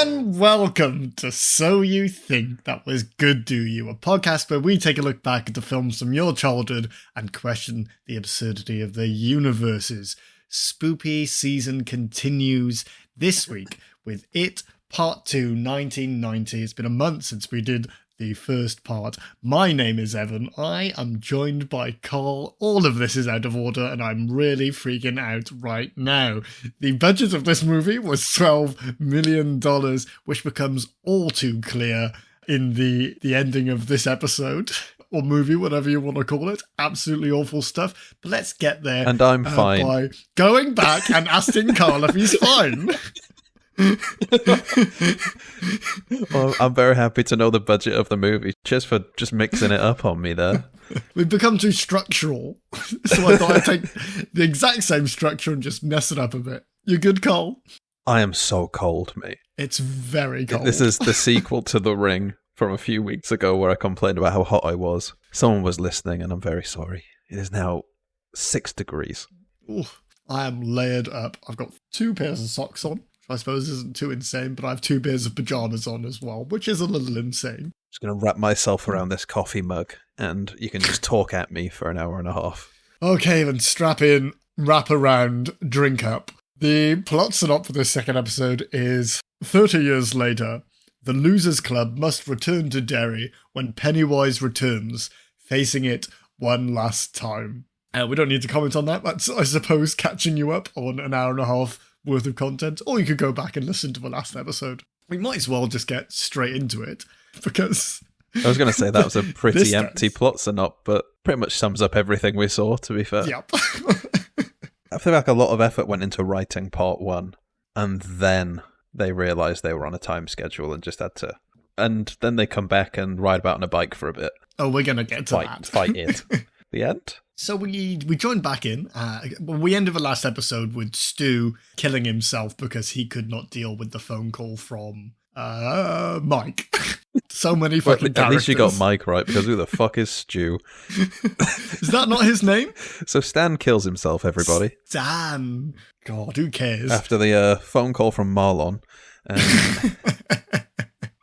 And welcome to So You Think That Was Good, Do You? A podcast where we take a look back at the films from your childhood and question the absurdity of their universes. Spoopy season continues this week with It Part 2, 1990. It's been a month since we did the first part. My name is Evan. I am joined by Carl. All of this is out of order and I'm really freaking out right now. The budget of this movie was $12 million, which becomes all too clear in the ending of this episode. Or movie, whatever you want to call it. Absolutely awful stuff. But let's get there. And I'm fine. By going back and asking Carl if he's fine. Well, I'm very happy to know the budget of the movie. Cheers for just mixing it up on me there. We've become too structural. So I thought I'd take the exact same structure and just mess it up a bit. You good, Carl? I am so cold, mate. It's very cold. This is the sequel to The Ring from a few weeks ago where I complained about how hot I was. Someone was listening and I'm very sorry. It is now 6 degrees. Ooh, I am layered up. I've got 2 pairs of socks on. I suppose isn't too insane, but I have 2 pairs of pajamas on as well, which is a little insane. I'm just going to wrap myself around this coffee mug and you can just talk at me for an hour and a half. Okay, then strap in, wrap around, drink up. The plot synopsis for this second episode is 30 years later, the Losers Club must return to Derry when Pennywise returns, facing it one last time. We don't need to comment on that. That's, I suppose, catching you up on an hour and a half worth of content, or you could go back and listen to the last episode. We might as well just get straight into it, because I was going to say that was a pretty empty plot synopsis, but pretty much sums up everything we saw, to be fair. Yep. I feel like a lot of effort went into writing part 1, and then they realised they were on a time schedule and just had to... And then they come back and ride about on a bike for a bit. Oh, we're going to get to that. Fight it. The end? So we joined back in. We ended the last episode with Stu killing himself because he could not deal with the phone call from Mike. So many fucking characters. At least you got Mike right, because who the fuck is Stu? Is that not his name? So Stan kills himself, everybody. Stan. God, who cares? After the phone call from Marlon.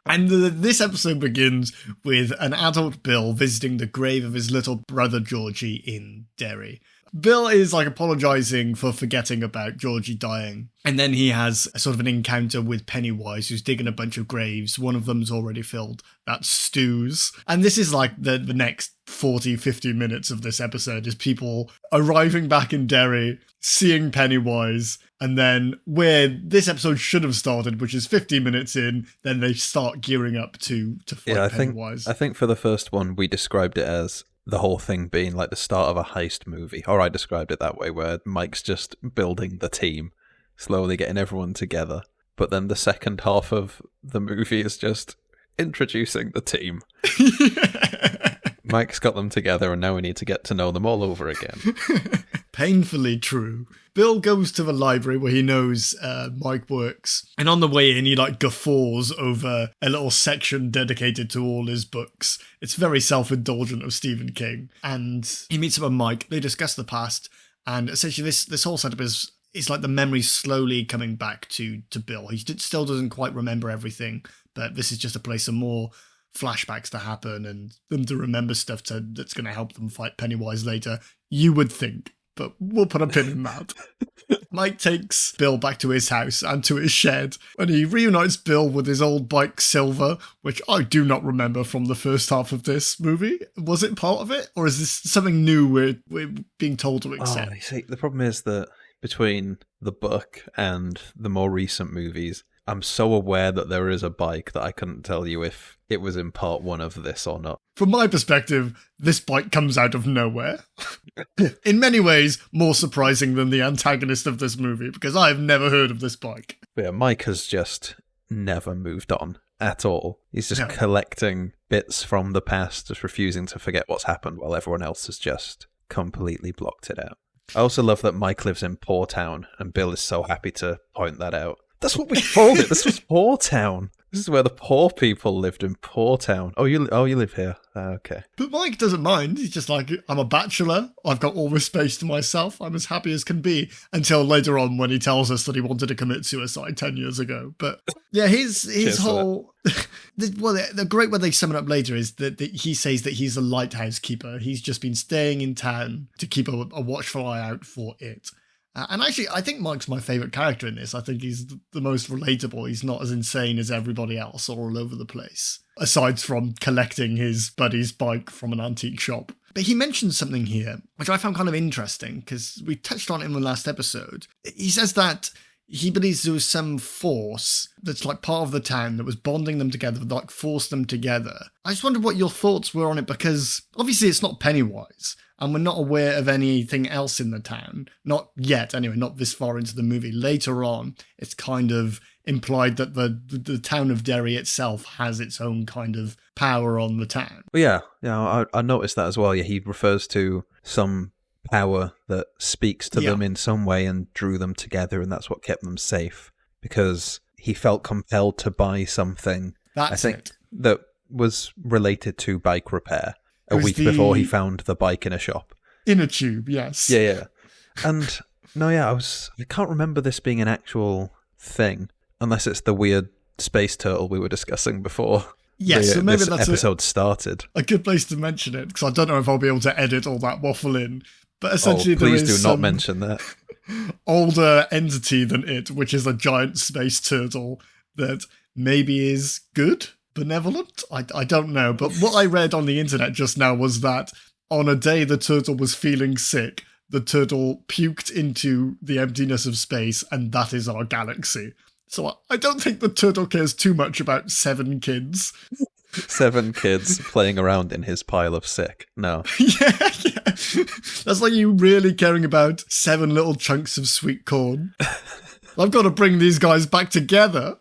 And this episode begins with an adult Bill visiting the grave of his little brother Georgie in Derry. Bill is like apologising for forgetting about Georgie dying. And then he has a sort of an encounter with Pennywise, who's digging a bunch of graves. One of them's already filled. That's Stu's. And this is like the next 40, 50 minutes of this episode is people arriving back in Derry, seeing Pennywise, and then where this episode should have started, which is 50 minutes in, then they start gearing up to fight Pennywise. I think for the first one, we described it as the whole thing being like the start of a heist movie. Or I described it that way, where Mike's just building the team, slowly getting everyone together. But then the second half of the movie is just introducing the team. Mike's got them together and now we need to get to know them all over again. Painfully true. Bill goes to the library where he knows Mike works, and on the way in he like guffaws over a little section dedicated to all his books. It's very self-indulgent of Stephen King, and he meets up with Mike. They discuss the past, and essentially this whole setup is like the memories slowly coming back to Bill. He still doesn't quite remember everything, but this is just a place for more flashbacks to happen and them to remember stuff that's going to help them fight Pennywise later. You would think. But we'll put a pin in that. Mike takes Bill back to his house and to his shed, and he reunites Bill with his old bike Silver, which I do not remember from the first half of this movie. Was it part of it? Or is this something new we're being told to accept? Oh, you see, the problem is that between the book and the more recent movies, I'm so aware that there is a bike that I couldn't tell you if it was in part 1 of this or not. From my perspective, this bike comes out of nowhere. In many ways, more surprising than the antagonist of this movie, because I have never heard of this bike. Yeah, Mike has just never moved on at all. He's just collecting bits from the past, just refusing to forget what's happened, while everyone else has just completely blocked it out. I also love that Mike lives in Poor Town, and Bill is so happy to point that out. That's what we called it. This was Poor Town. This is where the poor people lived in Poor Town. Oh, you live here. Okay. But Mike doesn't mind. He's just like, I'm a bachelor. I've got all this space to myself. I'm as happy as can be. Until later on when he tells us that he wanted to commit suicide 10 years ago. But yeah, his whole... the great way they sum it up later is that he says that he's a lighthouse keeper. He's just been staying in town to keep a watchful eye out for it. And actually, I think Mike's my favourite character in this. I think he's the most relatable. He's not as insane as everybody else or all over the place, aside from collecting his buddy's bike from an antique shop. But he mentions something here, which I found kind of interesting, because we touched on it in the last episode. He says that he believes there was some force that's like part of the town that was bonding them together, like forced them together. I just wondered what your thoughts were on it, because obviously it's not Pennywise. And we're not aware of anything else in the town. Not yet, anyway, not this far into the movie. Later on, it's kind of implied that the town of Derry itself has its own kind of power on the town. Yeah, I noticed that as well. Yeah, he refers to some power that speaks to them in some way and drew them together, and that's what kept them safe. Because he felt compelled to buy something, that was related to bike repair. A week before he found the bike in a shop. In a tube, yes. Yeah. And I can't remember this being an actual thing, unless it's the weird space turtle we were discussing before. Yes, so maybe this that's episode started. A good place to mention it, because I don't know if I'll be able to edit all that waffle in. But essentially, please do not mention that. Older entity than it, which is a giant space turtle that maybe is good. Benevolent? I don't know, but what I read on the internet just now was that on a day the turtle was feeling sick, the turtle puked into the emptiness of space, and that is our galaxy. So I don't think the turtle cares too much about 7 kids. 7 kids playing around in his pile of sick. No. Yeah. That's like you really caring about 7 little chunks of sweet corn. I've got to bring these guys back together.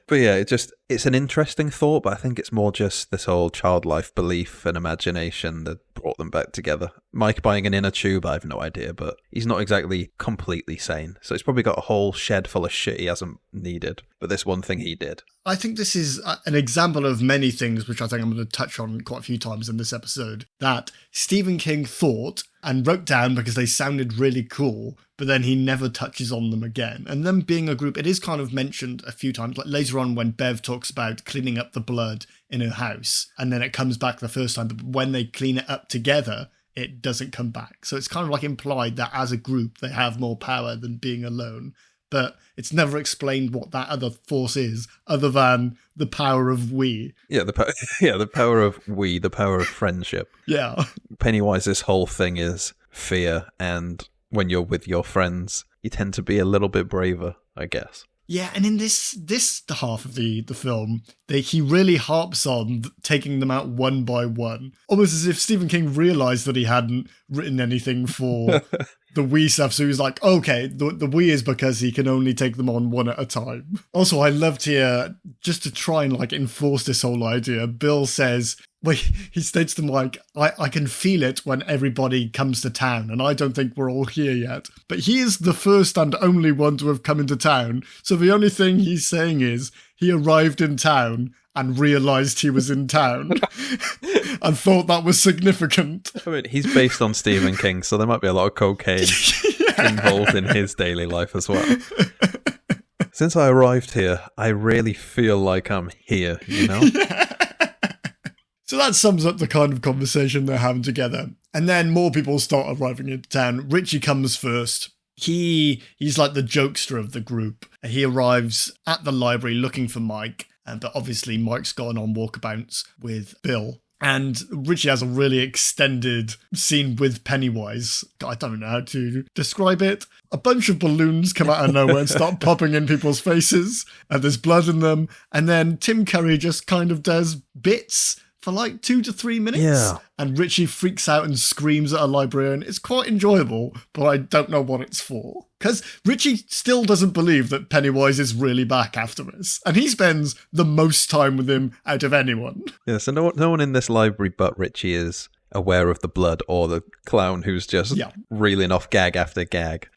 But yeah, it's an interesting thought, but I think it's more just this whole child-life belief and imagination that brought them back together. Mike buying an inner tube, I have no idea, but he's not exactly completely sane. So he's probably got a whole shed full of shit he hasn't needed, but this one thing he did. I think this is an example of many things, which I think I'm going to touch on quite a few times in this episode, that Stephen King thought and wrote down because they sounded really cool, but then he never touches on them again. And them being a group, it is kind of mentioned a few times, like later on when Bev talks about cleaning up the blood in her house, and then it comes back the first time, but when they clean it up together, it doesn't come back. So it's kind of like implied that as a group, they have more power than being alone. But it's never explained what that other force is, other than the power of we. Yeah, the power of we, the power of friendship. Yeah. Pennywise's whole thing is fear, and when you're with your friends, you tend to be a little bit braver, I guess. Yeah, and in this half of the film, he really harps on taking them out one by one. Almost as if Stephen King realised that he hadn't written anything for the Wii stuff, so he was like, okay, the Wii is because he can only take them on one at a time. Also, I loved here, just to try and like enforce this whole idea, Bill says, well, he states to Mike, I can feel it when everybody comes to town, and I don't think we're all here yet. But he is the first and only one to have come into town, so the only thing he's saying is he arrived in town and realised he was in town and thought that was significant. I mean, he's based on Stephen King, so there might be a lot of cocaine involved in his daily life as well. Since I arrived here, I really feel like I'm here, you know? Yeah. So that sums up the kind of conversation they're having together. And then more people start arriving into town. Richie comes first. He's like the jokester of the group. He arrives at the library looking for Mike, but obviously Mike's gone on walkabouts with Bill. And Richie has a really extended scene with Pennywise. I don't know how to describe it. A bunch of balloons come out of nowhere and start popping in people's faces, and there's blood in them. And then Tim Curry just kind of does bits for like 2 to 3 minutes. Yeah. And Richie freaks out and screams at a librarian. It's quite enjoyable, but I don't know what it's for. Because Richie still doesn't believe that Pennywise is really back after this. And he spends the most time with him out of anyone. Yeah, so no one in this library but Richie is aware of the blood, or the clown who's just reeling off gag after gag.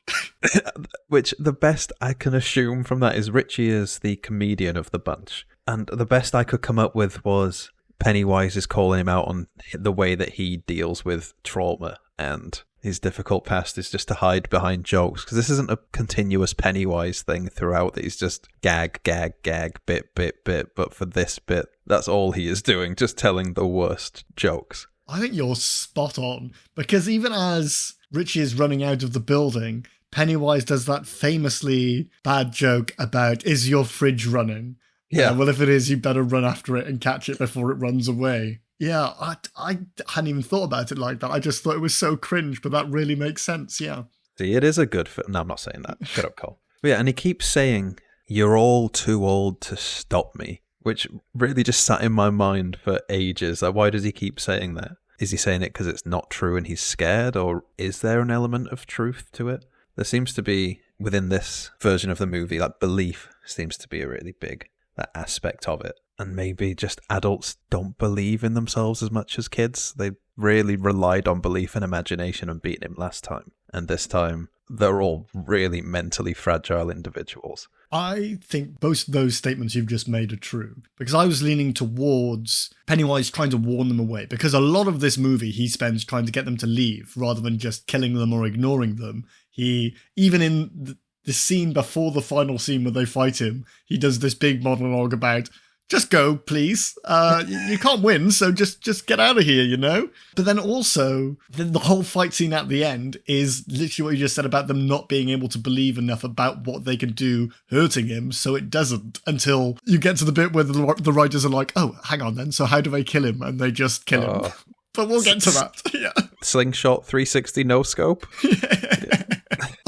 Which, the best I can assume from that is Richie is the comedian of the bunch. And the best I could come up with was Pennywise is calling him out on the way that he deals with trauma, and his difficult past is just to hide behind jokes, because this isn't a continuous Pennywise thing throughout, that he's just gag, bit, but for this bit, that's all he is doing, just telling the worst jokes. I think you're spot on, because even as Richie is running out of the building, Pennywise does that famously bad joke about, is your fridge running? Yeah, well, if it is, you better run after it and catch it before it runs away. Yeah, I hadn't even thought about it like that. I just thought it was so cringe, but that really makes sense, yeah. See, it is a good film. No, I'm not saying that. Shut up, Cole. But yeah, and he keeps saying, you're all too old to stop me, which really just sat in my mind for ages. Like, why does he keep saying that? Is he saying it because it's not true and he's scared, or is there an element of truth to it? There seems to be, within this version of the movie, like belief seems to be a really big that aspect of it. And maybe just adults don't believe in themselves as much as kids. They really relied on belief and imagination and beating him last time. And this time, they're all really mentally fragile individuals. I think both of those statements you've just made are true, because I was leaning towards Pennywise trying to warn them away, because a lot of this movie he spends trying to get them to leave rather than just killing them or ignoring them. He, even in the scene before the final scene where they fight him, he does this big monologue about, just go, please. You can't win, so just get out of here, you know? But then also, the whole fight scene at the end is literally what you just said about them not being able to believe enough about what they can do hurting him, so it doesn't, until you get to the bit where the writers are like, oh, hang on then, so how do they kill him? And they just kill him. But we'll get to that, yeah. Slingshot 360 no scope?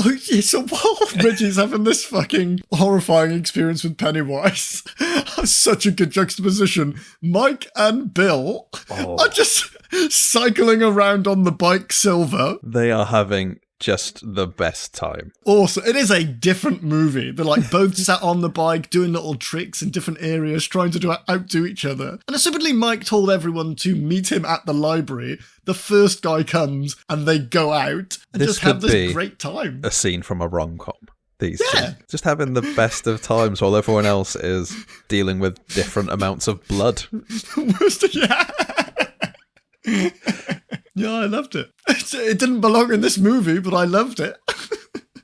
Oh, yeah, so while Reggie's having this fucking horrifying experience with Pennywise, such a good juxtaposition, Mike and Bill are just cycling around on the bike Silver. They are having just the best time. Also, it is a different movie. They're like both sat on the bike doing little tricks in different areas, trying to outdo each other. And assumedly Mike told everyone to meet him at the library. The first guy comes and they go out and just have this great time. A scene from a rom-com. These two. Just having the best of times while everyone else is dealing with different amounts of blood. Yeah, I loved it. It didn't belong in this movie, but I loved it.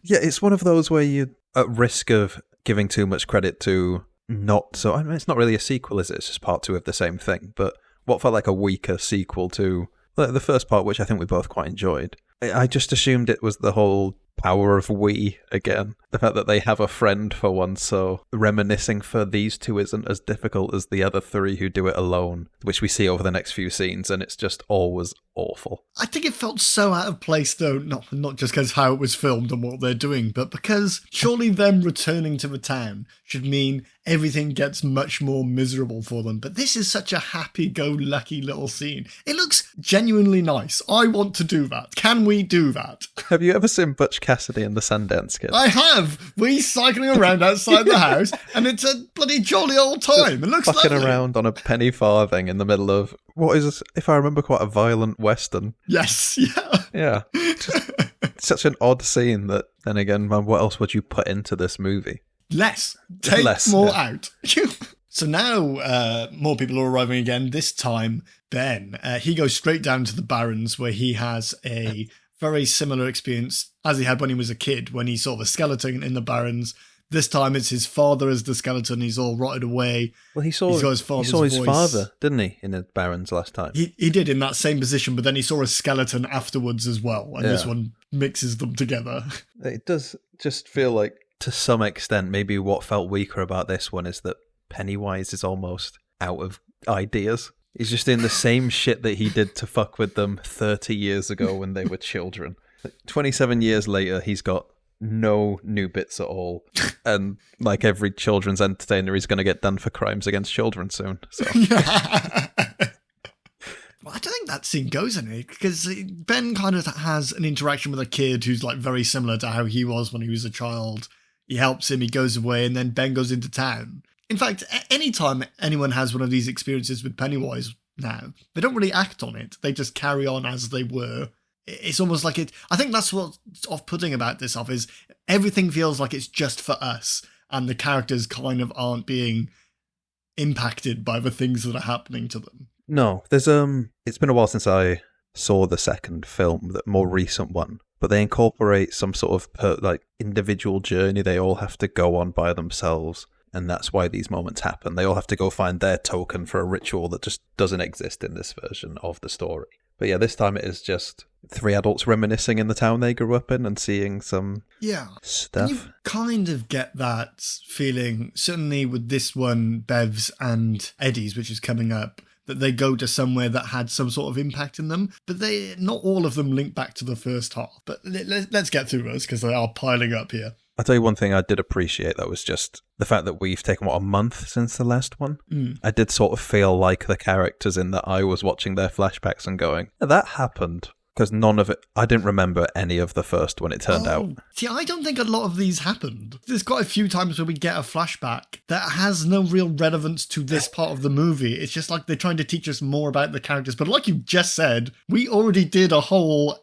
Yeah, it's one of those where you're at risk of giving too much credit to not so... I mean, it's not really a sequel, is it? It's just part two of the same thing. But what felt like a weaker sequel to the first part, which I think we both quite enjoyed. I just assumed it was the whole power of we again. The fact that they have a friend for once, so reminiscing for these two isn't as difficult as the other three who do it alone, which we see over the next few scenes, and it's just always awful. I think it felt so out of place, though, not just because how it was filmed and what they're doing, but because surely them returning to the town should mean everything gets much more miserable for them. But this is such a happy-go-lucky little scene. It looks genuinely nice. I want to do that. Can we do that? Have you ever seen Butch Cassidy and the Sundance Kid? I have. We cycling around outside the house, and it's a bloody jolly old time. It looks lovely. Fucking around on a penny farthing in the middle of what is, if I remember, quite a violent western. Yes, yeah. Yeah. Such an odd scene that, then again, man, what else would you put into this movie? Less. Take more out. So now more people are arriving again. This time, Ben, he goes straight down to the Barrens, where he has a very similar experience as he had when he was a kid, when he saw the skeleton in the Barrens. This time it's his father as the skeleton. He's all rotted away. Well, he saw his father, didn't he, in the Barrens last time? He did, in that same position, but then he saw a skeleton afterwards as well, and this one mixes them together. It does just feel like, to some extent, maybe what felt weaker about this one is that Pennywise is almost out of ideas. He's just in the same shit that he did to fuck with them 30 years ago when they were children. 27 years later, he's got no new bits at all. And like every children's entertainer, he's going to get done for crimes against children soon. So. Well, I don't think that scene goes in it, because Ben kind of has an interaction with a kid who's like very similar to how he was when he was a child. He helps him, he goes away, and then Ben goes into town. In fact, anytime anyone has one of these experiences with Pennywise, now. They don't really act on it. They just carry on as they were. It's almost like it. I think that's what's off-putting about this off is everything feels like it's just for us, and the characters kind of aren't being impacted by the things that are happening to them. No, there's it's been a while since I saw the second film, the more recent one, but they incorporate some sort of individual journey they all have to go on by themselves, and that's why these moments happen. They all have to go find their token for a ritual that just doesn't exist in this version of the story. But yeah, this time it is just 3 adults reminiscing in the town they grew up in and seeing some stuff. And you kind of get that feeling, certainly with this one, Bev's and Eddie's, which is coming up, that they go to somewhere that had some sort of impact in them, but not all of them link back to the first half. But let's get through those, because they are piling up here. I'll tell you one thing I did appreciate, that was just the fact that we've taken, a month since the last one? I did sort of feel like the characters in that I was watching their flashbacks and going, that happened. Because none of it, I didn't remember any of the first one, it turned out. See, I don't think a lot of these happened. There's quite a few times where we get a flashback that has no real relevance to this part of the movie. It's just like they're trying to teach us more about the characters. But like you just said, we already did a whole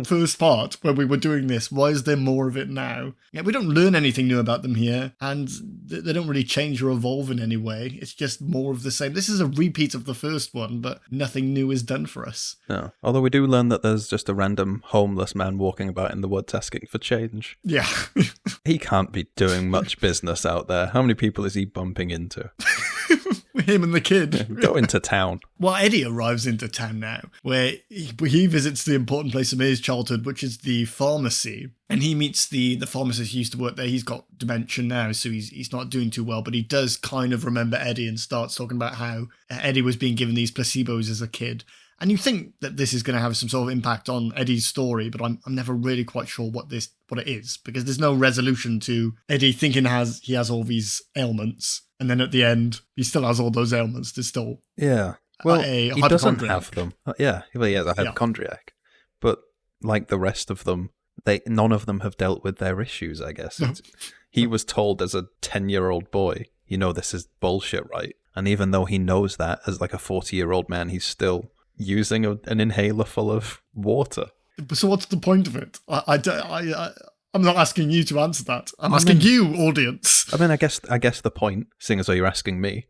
first part where we were doing this. Why is there more of it now? Yeah, we don't learn anything new about them here, and they don't really change or evolve in any way. It's just more of the same. This is a repeat of the first one, but nothing new is done for us. No, although we do learn that there's just a random homeless man walking about in the woods asking for change. Yeah. He can't be doing much business out there. How many people is he bumping into? Him and the kid. Go into town. Well, Eddie arrives into town now, where he visits the important place of his childhood, which is the pharmacy. And he meets the pharmacist who used to work there. He's got dementia now, so he's not doing too well, but he does kind of remember Eddie and starts talking about how Eddie was being given these placebos as a kid. And you think that this is going to have some sort of impact on Eddie's story, but I'm never really quite sure what it is, because there's no resolution to Eddie thinking he has all these ailments, and then at the end he still has all those ailments. There's still well, he doesn't have them. Yeah, he has a hypochondriac, but like the rest of them, none of them have dealt with their issues. I guess he was told as a 10-year-old boy, this is bullshit, right? And even though he knows that as like a 40-year-old man, he's still using an inhaler full of water. So what's the point of it? I'm not asking you to answer that. I'm asking you, audience. I mean, I guess the point, seeing as though you're asking me,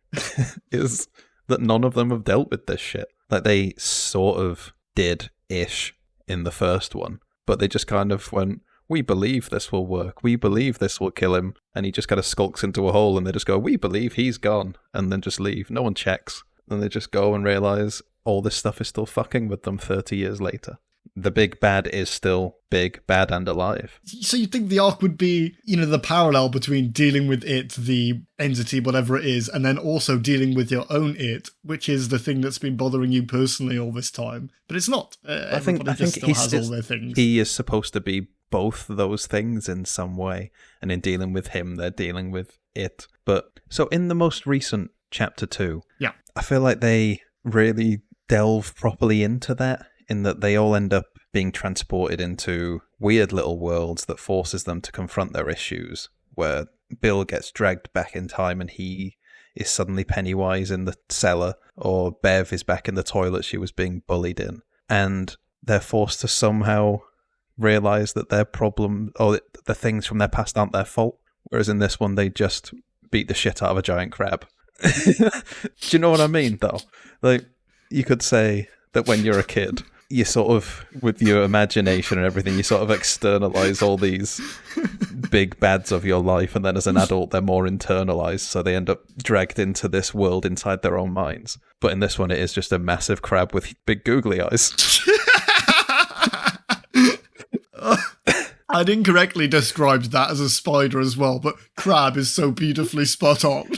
is that none of them have dealt with this shit. Like, they sort of did-ish in the first one, but they just kind of went, we believe this will work, we believe this will kill him, and he just kind of skulks into a hole, and they just go, we believe he's gone, and then just leave. No one checks. Then they just go and realise all this stuff is still fucking with them 30 years later. The big bad is still big, bad, and alive. So you think the arc would be, the parallel between dealing with it, the entity, whatever it is, and then also dealing with your own it, which is the thing that's been bothering you personally all this time. But it's not. I think still has all their things. He is supposed to be both those things in some way, and in dealing with him, they're dealing with it. But so in the most recent Chapter 2, I feel like they really delve properly into that, in that they all end up being transported into weird little worlds that forces them to confront their issues, where Bill gets dragged back in time and he is suddenly Pennywise in the cellar, or Bev is back in the toilet she was being bullied in, and they're forced to somehow realise that their problem, or the things from their past aren't their fault, whereas in this one they just beat the shit out of a giant crab. Do you know what I mean, though? Like, you could say that when you're a kid, you sort of, with your imagination and everything, you sort of externalize all these big bads of your life, and then as an adult, they're more internalized, so they end up dragged into this world inside their own minds. But in this one, it is just a massive crab with big googly eyes. I'd incorrectly described that as a spider as well, but crab is so beautifully spot on.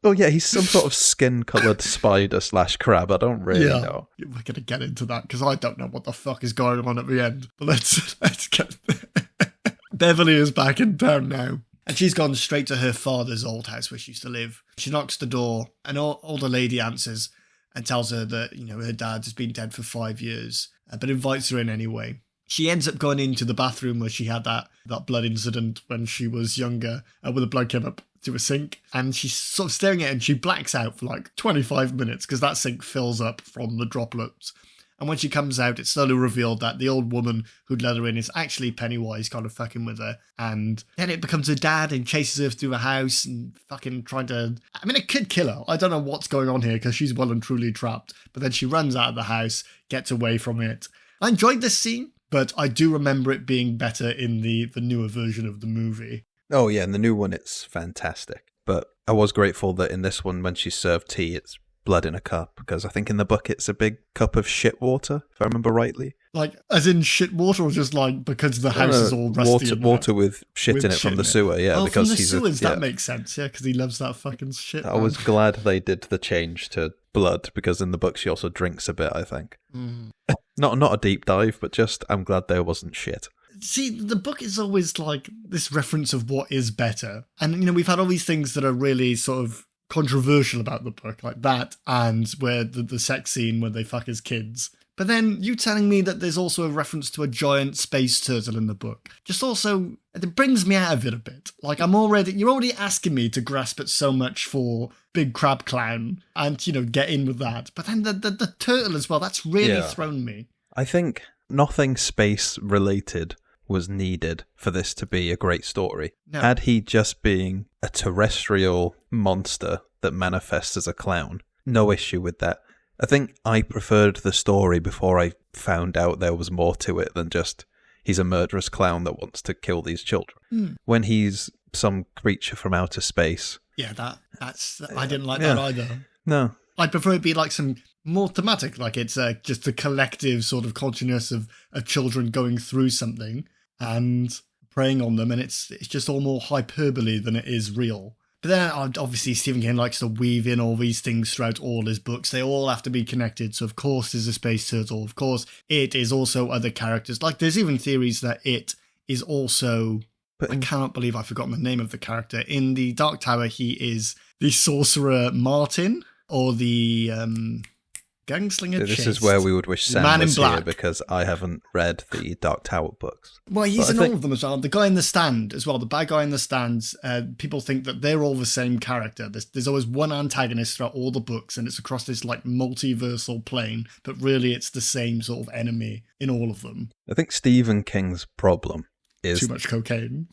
Oh yeah, he's some sort of skin-coloured spider / crab. I don't really know. We're going to get into that, because I don't know what the fuck is going on at the end. But let's get there. Beverly is back in town now, and she's gone straight to her father's old house where she used to live. She knocks the door, and older lady answers and tells her that, her dad has been dead for 5 years, but invites her in anyway. She ends up going into the bathroom where she had that blood incident when she was younger, where the blood came up to a sink, and she's sort of staring at it, and she blacks out for like 25 minutes because that sink fills up from the droplets. And when she comes out, it's slowly revealed that the old woman who'd let her in is actually Pennywise kind of fucking with her. And then it becomes her dad and chases her through a house and fucking trying to... I mean, it could kill her. I don't know what's going on here because she's well and truly trapped. But then she runs out of the house, gets away from it. I enjoyed this scene, but I do remember it being better in the newer version of the movie. Oh, yeah, in the new one, it's fantastic. But I was grateful that in this one, when she's served tea, it's blood in a cup, because I think in the book it's a big cup of shit water, if I remember rightly. Like, as in shit water, or just like because the house is all rusty? Water with shit in it from the sewer, yeah. Oh, because from the sewers, yeah. That makes sense, yeah, because he loves that fucking shit. I was glad they did the change to blood, because in the book she also drinks a bit, I think. Not a deep dive, but just I'm glad there wasn't shit. See, the book is always like this reference of what is better. And, you know, we've had all these things that are really sort of controversial about the book, like that, and where the sex scene where they fuck as kids. But then you telling me that there's also a reference to a giant space turtle in the book, just also, it brings me out of it a bit. Like, you're already asking me to grasp at so much for Big Crab Clown and, you know, get in with that. But then the turtle as well, that's really thrown me. I think nothing space related was needed for this to be a great story. No. Had he just being a terrestrial monster that manifests as a clown, no issue with that. I think I preferred the story before I found out there was more to it than just he's a murderous clown that wants to kill these children. When he's some creature from outer space. Yeah, that's I didn't like that either. No. I'd prefer it be like some more thematic, like it's just a collective sort of consciousness of children going through something and preying on them, and it's just all more hyperbole than it is real. But then obviously Stephen King likes to weave in all these things throughout all his books. They all have to be connected. So of course there's a space turtle. Of course it is also other characters. Like there's even theories that it is also... I cannot believe I've forgotten the name of the character. In the Dark Tower, he is the sorcerer Martin, or the gunslinger This Chase. is where we would wish Sam Man was in Black. here, because I haven't read the Dark Tower books. Well, he's in all of them as well. The guy in the stand as well, the bad guy in the stands, people think that they're all the same character. There's always one antagonist throughout all the books, and it's across this like multiversal plane, but really it's the same sort of enemy in all of them. I think Stephen King's problem is... too much cocaine.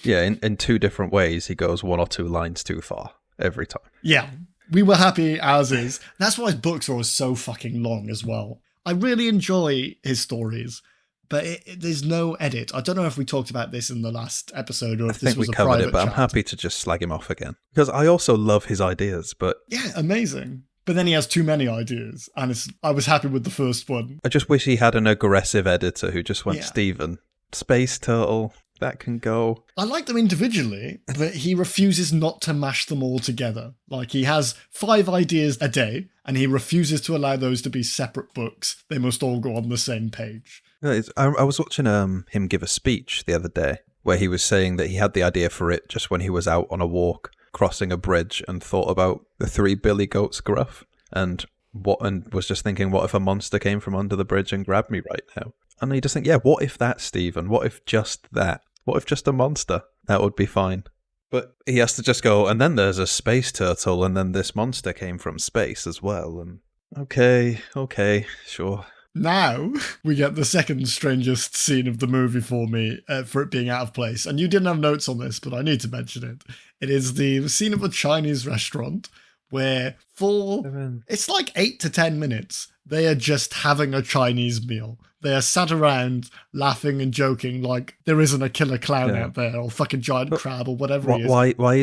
Yeah, in two different ways, he goes one or two lines too far every time. Yeah. We were happy as is. That's why his books are always so fucking long as well. I really enjoy his stories, but there's no edit. I don't know if we talked about this in the last episode or if this was a private chat. I think we covered it, but I'm happy to just slag him off again. Because I also love his ideas, but... Yeah, amazing. But then he has too many ideas, and I was happy with the first one. I just wish he had an aggressive editor who just went, Stephen, Space Turtle... that can go. I like them individually, but he refuses not to mash them all together. Like, he has 5 ideas a day, and he refuses to allow those to be separate books. They must all go on the same page. I was watching him give a speech the other day, where he was saying that he had the idea for it just when he was out on a walk, crossing a bridge, and thought about the 3 billy goats gruff, and was just thinking, what if a monster came from under the bridge and grabbed me right now? And you just think, what if that, Stephen? What if just that? What if just a monster? That would be fine. But he has to just go, and then there's a space turtle, and then this monster came from space as well. And okay, sure. Now we get the second strangest scene of the movie for me, for it being out of place. And you didn't have notes on this, but I need to mention it. It is the scene of a Chinese restaurant where it's like 8 to 10 minutes, they are just having a Chinese meal. They are sat around laughing and joking like there isn't a killer clown out there or fucking giant crab or whatever he is. Why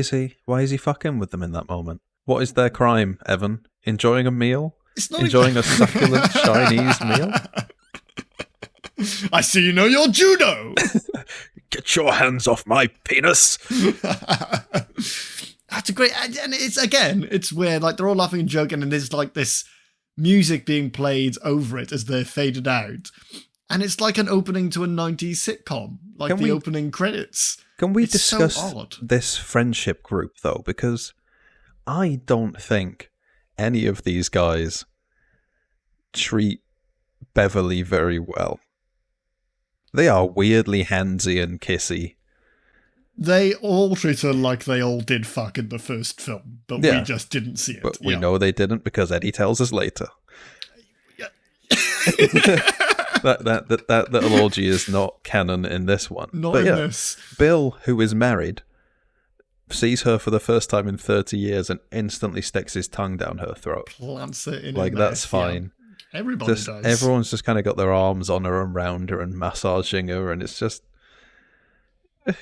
is he fucking with them in that moment? What is their crime, Evan? Enjoying a meal? Enjoying a succulent Chinese meal? I see you know your judo! Get your hands off my penis! That's a great... And it's where like they're all laughing and joking, and there's like this music being played over it as they're faded out. And it's like an opening to a 90s sitcom, like opening credits. Can we discuss this friendship group, though? Because I don't think any of these guys treat Beverly very well. They are weirdly handsy and kissy. They all treat her like they all did fuck in the first film, but we just didn't see it. But we know they didn't because Eddie tells us later. Yeah. that little orgy is not canon in this one. Not in this. Bill, who is married, sees her for the first time in 30 years and instantly sticks his tongue down her throat. Plants it in like, that's fine. Yeah. Everybody does. Everyone's just kind of got their arms on her and round her and massaging her, and it's just...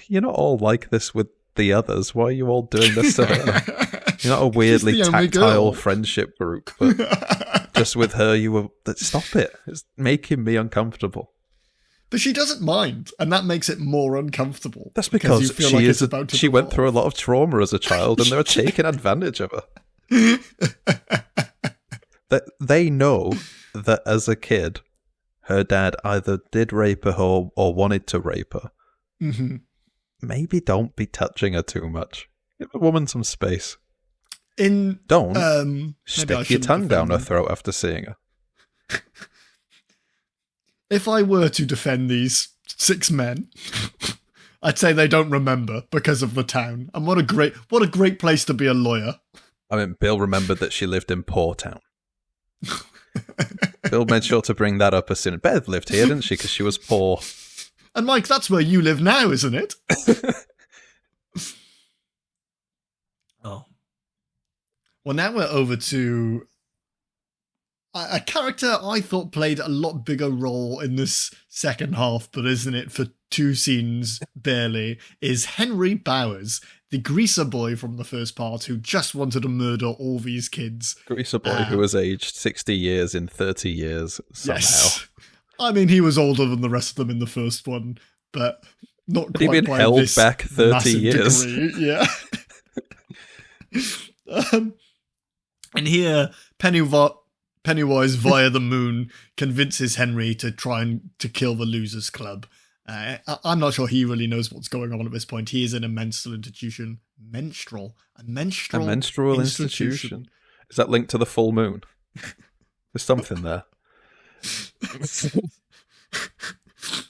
You're not all like this with the others. Why are you all doing this to her? You're not a weirdly tactile friendship group, but just with her, you were... Stop it. It's making me uncomfortable. But she doesn't mind, and that makes it more uncomfortable. That's because she went through a lot of trauma as a child, and they're taking advantage of her. They know that as a kid, her dad either did rape her or wanted to rape her. Mm-hmm. Maybe don't be touching her too much. Give a woman some space. Don't stick your tongue down her throat after seeing her. If I were to defend these 6 men, I'd say they don't remember because of the town. And what a great place to be a lawyer. I mean, Bill remembered that she lived in Poor Town. Bill made sure to bring that up as soon. Bev lived here, didn't she? Because she was poor. And Mike, that's where you live now, isn't it? Oh. Well, now we're over to a character I thought played a lot bigger role in this second half, but isn't it for 2 scenes barely, is Henry Bowers, the greaser boy from the first part who just wanted to murder all these kids. Greaser boy who was aged 60 years in 30 years somehow. Yes. I mean, he was older than the rest of them in the first one, but not quite. He'd been held back 30 years. Degree. Yeah. And here, Pennywise via the moon convinces Henry to try and to kill the Losers Club. I'm not sure he really knows what's going on at this point. He is in a menstrual institution. A menstrual institution. Is that linked to the full moon? There's something there.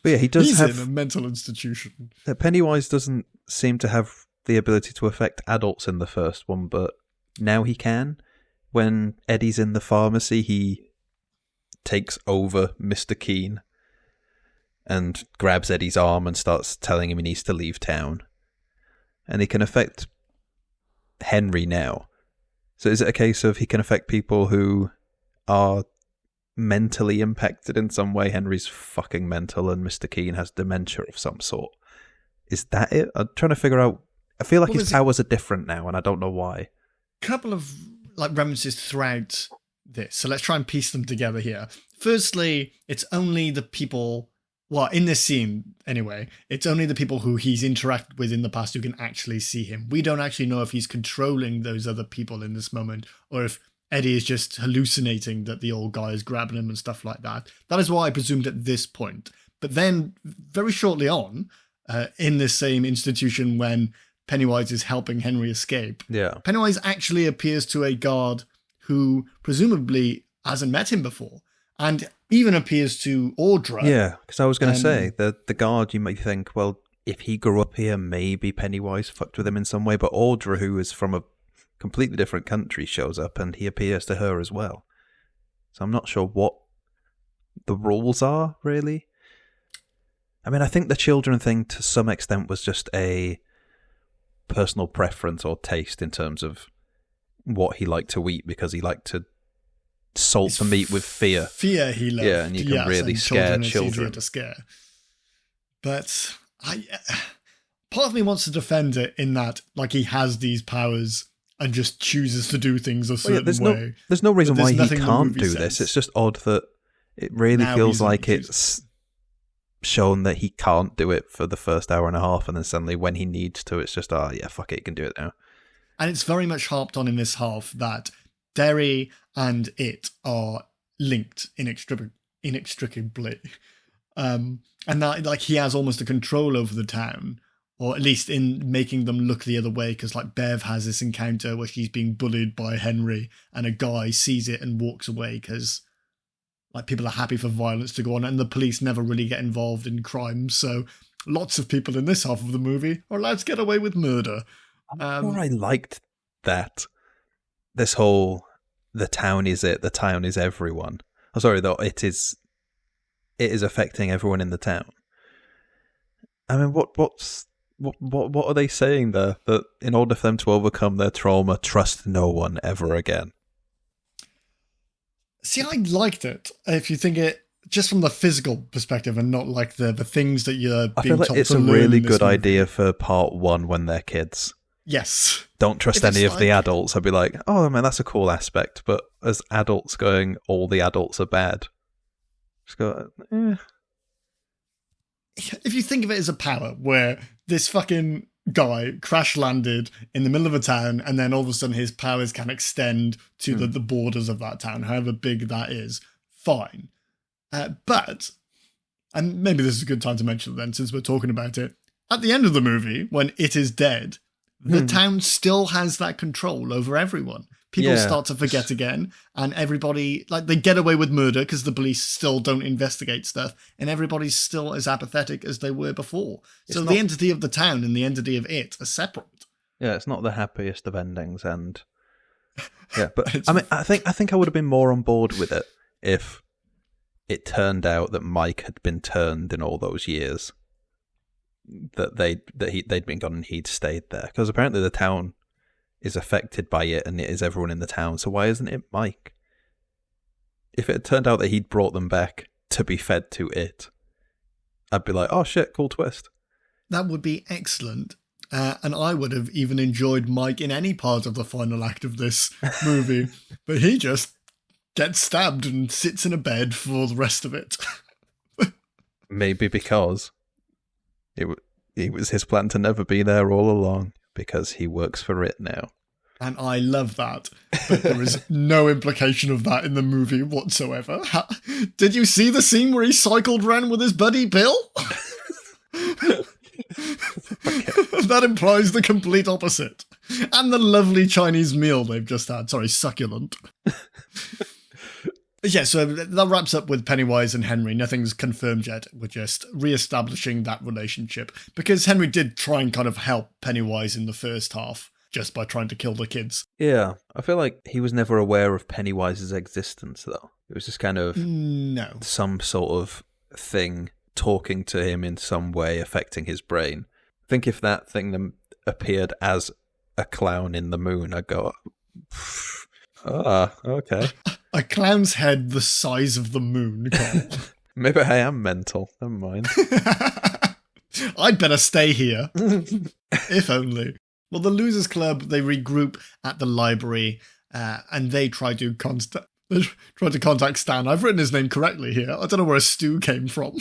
But yeah, he's in a mental institution. Pennywise doesn't seem to have the ability to affect adults in the first one, but now he can. When Eddie's in the pharmacy, he takes over Mr. Keene and grabs Eddie's arm and starts telling him he needs to leave town. And he can affect Henry now. So is it a case of he can affect people who are mentally impacted in some way? Henry's fucking mental and Mr. Keene has dementia of some sort. Is that it? I'm trying to figure out. I feel like his powers are different now and I don't know why. Couple of references throughout this, so let's try and piece them together here. Firstly, it's only the people, well, in this scene anyway, it's only the people who he's interacted with in the past who can actually see him. We don't actually know if he's controlling those other people in this moment, or if Eddie is just hallucinating that the old guy is grabbing him and stuff like that. That is what I presumed at this point. But then, very shortly on, in this same institution when Pennywise is helping Henry escape, Pennywise actually appears to a guard who presumably hasn't met him before, and even appears to Audra. Yeah, because I was going to say, the guard, you might think, well, if he grew up here, maybe Pennywise fucked with him in some way, but Audra, who is from a completely different country, shows up, and he appears to her as well. So I'm not sure what the rules are, really. I mean, I think the children thing, to some extent, was just a personal preference or taste in terms of what he liked to eat, because he liked to salt the meat with fear. Fear he loved. Yeah, and you can really scare children. To scare. But part of me wants to defend it in that, he has these powers and just chooses to do things a certain way. There's no reason why he can't do this. It's just odd that it really feels like it's shown that he can't do it for the first hour and a half, and then suddenly when he needs to, it's just, fuck it, he can do it now. And it's very much harped on in this half that Derry and it are linked inextricably. And that he has almost a control over the town, or at least in making them look the other way, because Bev has this encounter where she's being bullied by Henry and a guy sees it and walks away because people are happy for violence to go on, and the police never really get involved in crime. So lots of people in this half of the movie are allowed to get away with murder. I liked that. This whole, the town is it, the town is everyone. I'm sorry, though, it is affecting everyone in the town. I mean, what are they saying there? That in order for them to overcome their trauma, trust no one ever again. See, I liked it. If you think it just from the physical perspective and not like the things that you're being told to learn. I feel like it's a really good idea for part 1 when they're kids. Yes. Don't trust any of the adults. I'd be like, oh man, that's a cool aspect. But as adults going, all the adults are bad. Just go, eh. If you think of it as a power where this fucking guy crash landed in the middle of a town and then all of a sudden his powers can extend to the borders of that town, however big that is, fine. But, and maybe this is a good time to mention it then since we're talking about it, at the end of the movie, when it is dead, the town still has that control over everyone. People start to forget again, and everybody, like, they get away with murder because the police still don't investigate stuff, and everybody's still as apathetic as they were before. So the entity of the town and the entity of it are separate. Yeah, it's not the happiest of endings, and yeah, but I mean, I think I would have been more on board with it if it turned out that Mike had been turned in all those years, that they'd been gone and he'd stayed there, because apparently the town is affected by it and it is everyone in the town, so why isn't it Mike? If it had turned out that he'd brought them back to be fed to it, I'd be like, oh shit, cool twist. That would be excellent. And I would have even enjoyed Mike in any part of the final act of this movie, but he just gets stabbed and sits in a bed for the rest of it. Maybe because it was his plan to never be there all along, because he works for it now. And I love that, but there is no implication of that in the movie whatsoever. Did you see the scene where he cycled around with his buddy Bill? That implies the complete opposite. And the lovely Chinese meal they've just had. Sorry, succulent. Yeah, so that wraps up with Pennywise and Henry. Nothing's confirmed yet. We're just re-establishing that relationship. Because Henry did try and kind of help Pennywise in the first half, just by trying to kill the kids. Yeah, I feel like he was never aware of Pennywise's existence, though. It was just kind of some sort of thing talking to him in some way, affecting his brain. I think if that thing appeared as a clown in the moon, I'd go, okay. A clown's head the size of the moon, Carl. Maybe I am mental. Never mind. I'd better stay here. If only. Well, the Losers Club, they regroup at the library and they try to contact Stan. I've written his name correctly here. I don't know where a stew came from.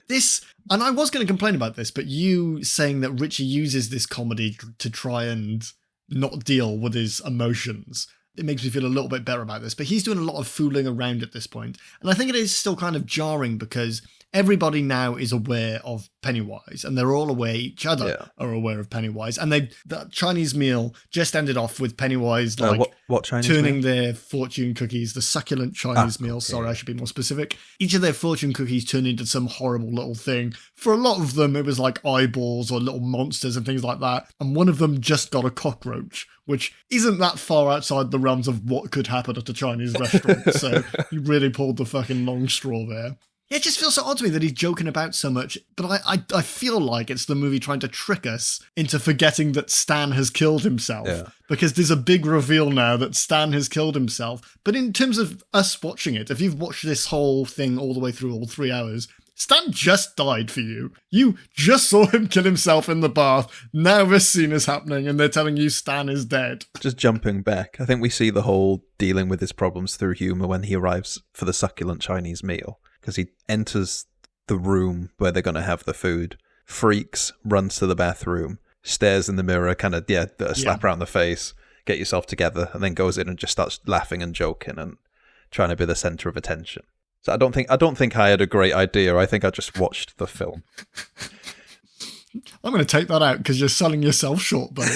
And I was going to complain about this, but you saying that Richie uses this comedy to try and not deal with his emotions, it makes me feel a little bit better about this. But he's doing a lot of fooling around at this point. And I think it is still kind of jarring because everybody now is aware of Pennywise and they're all aware, each other are aware of Pennywise. And that Chinese meal just ended off with Pennywise what Chinese turning meal? Their fortune cookies, the succulent Chinese meal. Sorry, I should be more specific. Each of their fortune cookies turned into some horrible little thing. For a lot of them, it was like eyeballs or little monsters and things like that. And one of them just got a cockroach, which isn't that far outside the realms of what could happen at a Chinese restaurant. So he really pulled the fucking long straw there. It just feels so odd to me that he's joking about so much, but I feel like it's the movie trying to trick us into forgetting that Stan has killed himself. Yeah. Because there's a big reveal now that Stan has killed himself. But in terms of us watching it, if you've watched this whole thing all the way through, all 3 hours, Stan just died for you. You just saw him kill himself in the bath. Now this scene is happening and they're telling you Stan is dead. Just jumping back, I think we see the whole dealing with his problems through humour when he arrives for the succulent Chinese meal. Because he enters the room where they're going to have the food, freaks, runs to the bathroom, stares in the mirror, kind of, slap around the face, get yourself together, and then goes in and just starts laughing and joking and trying to be the centre of attention. So I don't think I had a great idea. I think I just watched the film. I'm going to take that out because you're selling yourself short, buddy.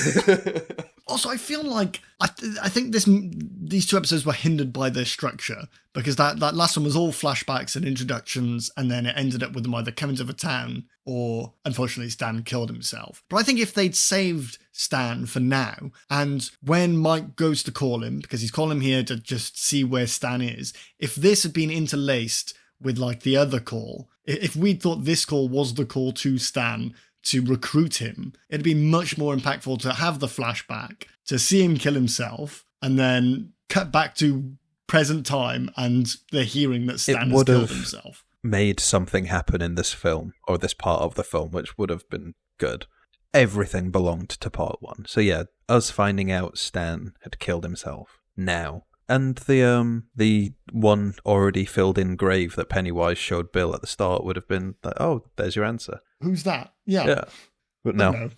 Also, I feel like I think these 2 episodes were hindered by their structure, because that last one was all flashbacks and introductions, and then it ended up with them either coming to the town or, unfortunately, Stan killed himself. But I think if they'd saved Stan for now, and when Mike goes to call him, because he's calling him here to just see where Stan is, if this had been interlaced with like the other call, if we thought this call was the call to Stan to recruit him, it'd be much more impactful to have the flashback, to see him kill himself, and then cut back to present time and they're hearing that Stan has killed himself. Made something happen in this film, or this part of the film, which would have been good. Everything belonged to part 1. So yeah, us finding out Stan had killed himself now. And the one already filled in grave that Pennywise showed Bill at the start would have been like, oh, there's your answer. Who's that? Yeah. But no.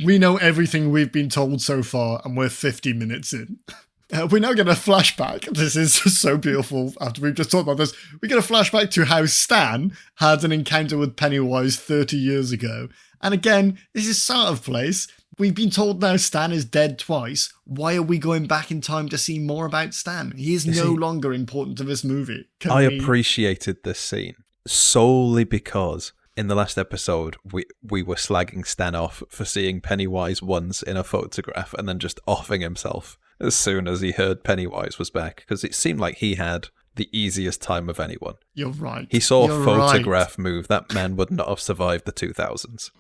We know everything we've been told so far, and we're 50 minutes in. We now get a flashback. This is so beautiful. After we've just talked about this, we get a flashback to how Stan had an encounter with Pennywise 30 years ago. And again, this is sort of place. We've been told now Stan is dead twice. Why are we going back in time to see more about Stan? He is no longer important to this movie. Appreciated this scene solely because in the last episode, we were slagging Stan off for seeing Pennywise once in a photograph and then just offing himself as soon as he heard Pennywise was back, because it seemed like he had the easiest time of anyone. You're right. He saw a photograph move. That man would not have survived the 2000s.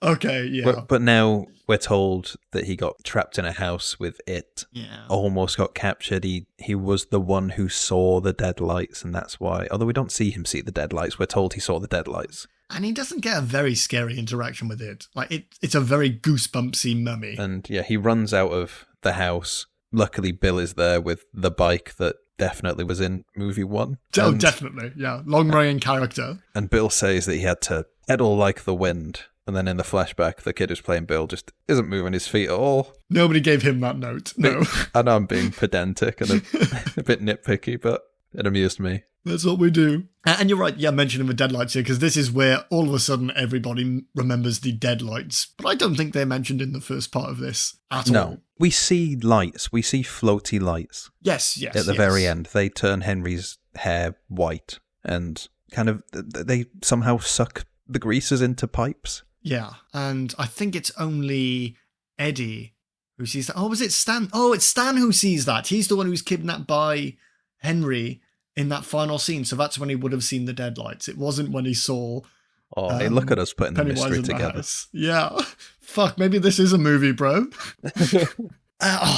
Okay, yeah. But now we're told that he got trapped in a house with it. Yeah. Almost got captured. He was the one who saw the deadlights, and that's why, although we don't see him see the deadlights, we're told he saw the deadlights. And he doesn't get a very scary interaction with it. Like, it's a very goosebumpsy mummy. And yeah, he runs out of the house. Luckily, Bill is there with the bike that definitely was in movie 1. Oh, definitely, yeah. Long-running character. And Bill says that he had to pedal like the wind. And then in the flashback, the kid who's playing Bill just isn't moving his feet at all. Nobody gave him that note, no. I know I'm being pedantic and a bit nitpicky, but it amused me. That's what we do. And you're right, yeah, mentioning the deadlights here, because this is where all of a sudden everybody remembers the deadlights. But I don't think they're mentioned in the first part of this at all. No, we see lights. We see floaty lights. Yes. At the very end, they turn Henry's hair white and kind of, they somehow suck the greases into pipes. Yeah, and I think it's only Eddie who sees that. Oh, was it Stan? Oh, it's Stan who sees that. He's the one who's kidnapped by Henry in that final scene, so that's when he would have seen the deadlights. It wasn't when he saw... Oh, hey, look at us putting the Pennywise mystery together. Yeah. Fuck, maybe this is a movie, bro.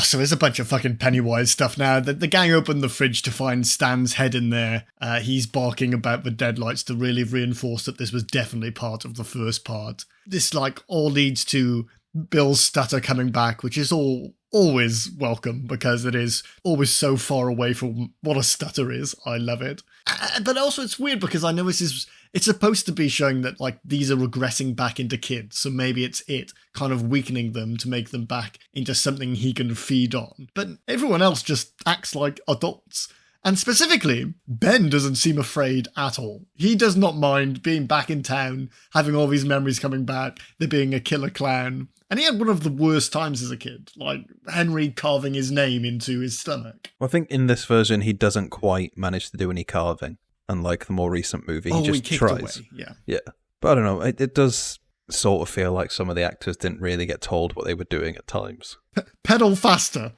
So there's a bunch of fucking Pennywise stuff now. The gang opened the fridge to find Stan's head in there. He's barking about the deadlights to really reinforce that this was definitely part of the first part. This, all leads to Bill's stutter coming back, which is always welcome, because it is always so far away from what a stutter is. I love it. But also it's weird, because I know it's supposed to be showing that these are regressing back into kids, so maybe it's it kind of weakening them to make them back into something he can feed on. But everyone else just acts like adults. And specifically, Ben doesn't seem afraid at all. He does not mind being back in town, having all these memories coming back, there being a killer clown. And he had one of the worst times as a kid, like Henry carving his name into his stomach. Well, I think in this version, he doesn't quite manage to do any carving. Unlike the more recent movie, he just tries. Away. Yeah. But I don't know, it does sort of feel like some of the actors didn't really get told what they were doing at times. Pedal faster.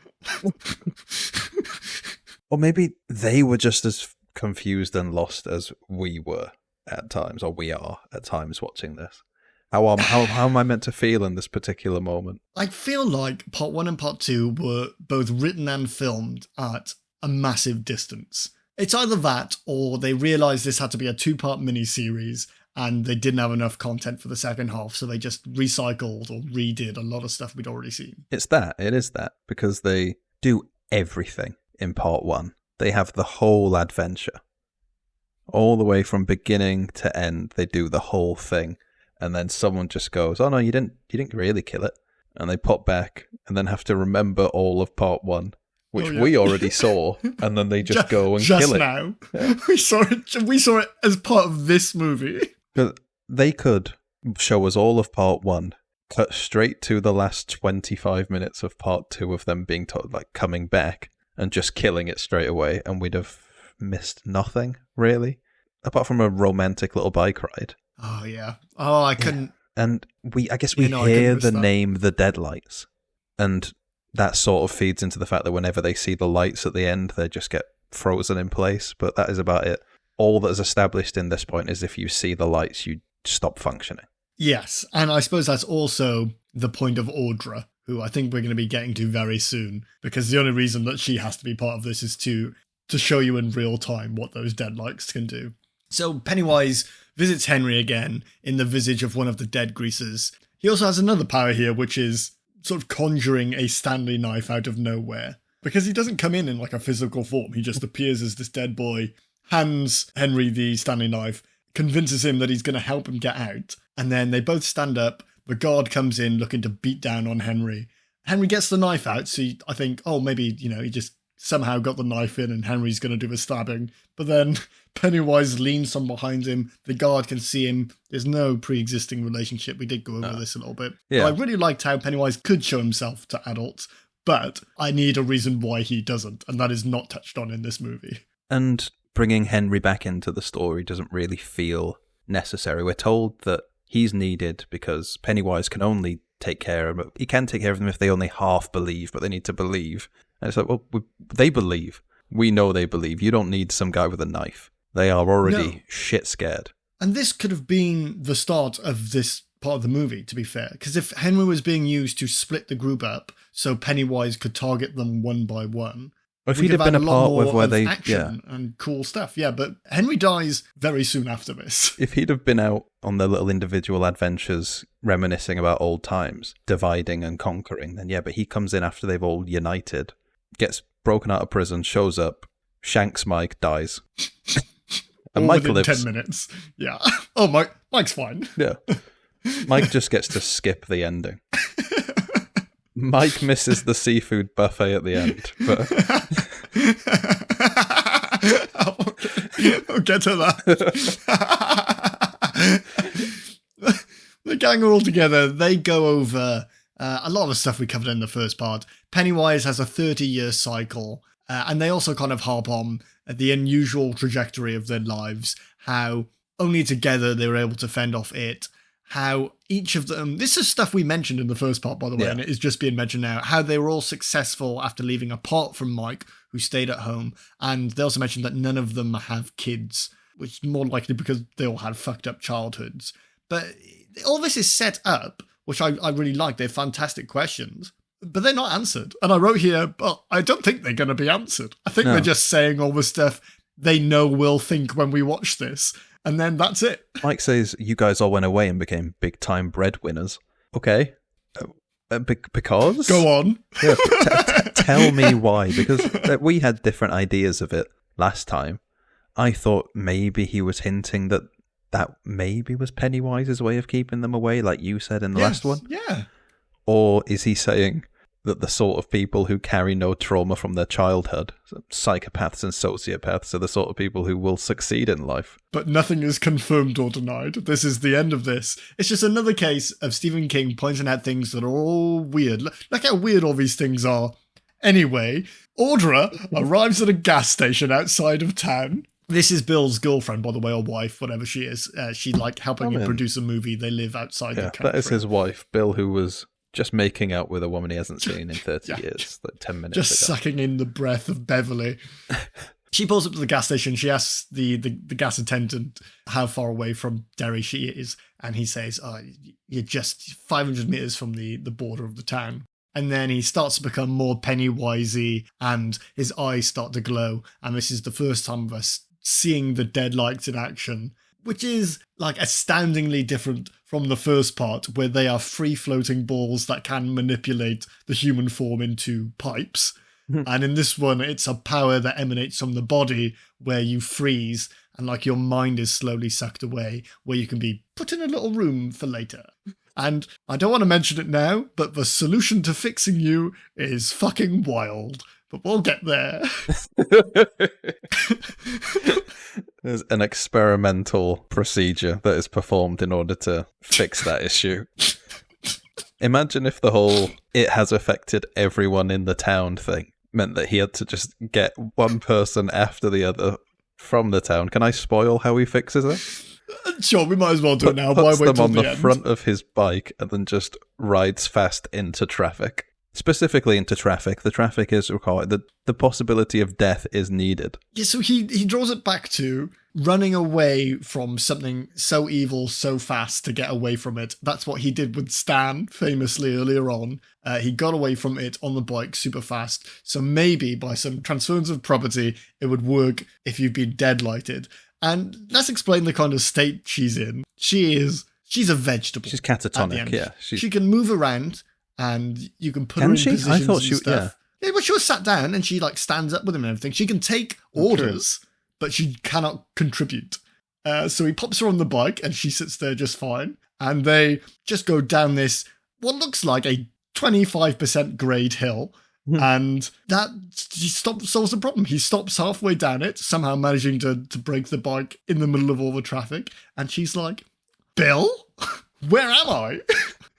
Or maybe they were just as confused and lost as we were at times, or we are at times watching this. How am I meant to feel in this particular moment? I feel like part 1 and part 2 were both written and filmed at a massive distance. It's either that, or they realised this had to be a 2-part miniseries, and they didn't have enough content for the second half, so they just recycled or redid a lot of stuff we'd already seen. It is that, because they do everything in part 1. They have the whole adventure. All the way from beginning to end, they do the whole thing. And then someone just goes, oh no, you didn't really kill it. And they pop back and then have to remember all of part 1, which we already saw. And then they just go and kill it. Now. Yeah. We saw it as part of this movie. They could show us all of part 1 cut straight to the last 25 minutes of part 2 of them being told, like, coming back and just killing it straight away, and we'd have missed nothing, really, apart from a romantic little bike ride. Oh, yeah. Oh, I couldn't... Yeah. And I guess we hear the name The Deadlights, and that sort of feeds into the fact that whenever they see the lights at the end, they just get frozen in place, but that is about it. All that is established in this point is if you see the lights, you stop functioning. Yes, and I suppose that's also the point of Audra, who I think we're going to be getting to very soon, because the only reason that she has to be part of this is to show you in real time what those deadlights can do. So Pennywise visits Henry again in the visage of one of the dead greasers. He also has another power here, which is sort of conjuring a Stanley knife out of nowhere. Because he doesn't come in like a physical form, he just appears as this dead boy, hands Henry the Stanley knife, convinces him that he's going to help him get out, and then they both stand up. The guard comes in looking to beat down on Henry. Henry gets the knife out, so I think, maybe, he just somehow got the knife in and Henry's going to do a stabbing. But then Pennywise leans from behind him. The guard can see him. There's no pre-existing relationship. We did go over this a little bit. Yeah. But I really liked how Pennywise could show himself to adults, but I need a reason why he doesn't, and that is not touched on in this movie. And bringing Henry back into the story doesn't really feel necessary. We're told that he's needed because Pennywise can only take care of them. He can take care of them if they only half believe, but they need to believe. And it's like, well, they believe. We know they believe. You don't need some guy with a knife. They are already shit scared. And this could have been the start of this part of the movie, to be fair. Because if Henry was being used to split the group up so Pennywise could target them one by one, or if he'd have been a part with where they action and cool stuff, but Henry dies very soon after this. If he'd have been out on their little individual adventures, reminiscing about old times, dividing and conquering, then but he comes in after they've all united, gets broken out of prison, shows up, shanks Mike, dies, and Mike lives 10 minutes. Yeah. Mike's fine. Yeah. Mike just gets to skip the ending. Mike misses the seafood buffet at the end, but I'll get to that. The gang are all together. They go over a lot of the stuff we covered in the first part. Pennywise has a 30-year cycle, and they also kind of harp on the unusual trajectory of their lives, how only together they were able to fend off it, how each of them, this is stuff we mentioned in the first part, by the way, and it is just being mentioned now, how they were all successful after leaving apart from Mike, who stayed at home. And they also mentioned that none of them have kids, which is more likely because they all had fucked up childhoods. But all this is set up, which I really like. They're fantastic questions, but they're not answered. And I wrote here, but I don't think they're going to be answered. I think they're just saying all the stuff they know we'll think when we watch this. And then that's it. Mike says, you guys all went away and became big-time breadwinners. Okay. Because? Go on. Yeah, tell me why. Because we had different ideas of it last time. I thought maybe he was hinting that maybe was Pennywise's way of keeping them away, like you said in the last one. Yeah. Or is he saying that the sort of people who carry no trauma from their childhood, psychopaths and sociopaths, are the sort of people who will succeed in life? But nothing is confirmed or denied. This is the end of this. It's just another case of Stephen King pointing out things that are all weird. Look how weird all these things are. Anyway, Audra arrives at a gas station outside of town. This is Bill's girlfriend, by the way, or wife, whatever she is. She helping him produce a movie. They live outside the country. That is his wife, Bill, who was just making out with a woman he hasn't seen in 30 years, like 10 minutes just ago. Sucking in the breath of Beverly. She pulls up to the gas station. She asks the gas attendant how far away from Derry she is. And he says, you're just 500 meters from the border of the town. And then he starts to become more Pennywise-y and his eyes start to glow. And this is the first time of us seeing the deadlights in action, which is astoundingly different from the first part, where they are free-floating balls that can manipulate the human form into pipes. And in this one, it's a power that emanates from the body, where you freeze and your mind is slowly sucked away, where you can be put in a little room for later. And I don't want to mention it now, but the solution to fixing you is fucking wild. But we'll get there. There's an experimental procedure that is performed in order to fix that issue. Imagine if the whole "it has affected everyone in the town" thing meant that he had to just get one person after the other from the town. Can I spoil how he fixes it? Sure, we might as well do it now. Why Puts wait them till on the end? front of his bike and then just rides fast into traffic. Specifically into traffic. The traffic is required. The possibility of death is needed. Yeah, so he draws it back to running away from something so evil so fast to get away from it. That's what he did with Stan, famously, earlier on. He got away from it on the bike super fast. So maybe by some transference of property, it would work if you've been deadlighted. And let's explain the kind of state she's in. She's a vegetable. She's catatonic, yeah. She can move around, and you can put her in positions I thought and stuff. Yeah, but she was sat down, and she like stands up with him and everything. She can take orders, but she cannot contribute. So he pops her on the bike, and she sits there just fine. And they just go down this, what looks like a 25% grade hill. And that solves the problem. He stops halfway down it, somehow managing to break the bike in the middle of all the traffic. And she's like, Bill, where am I?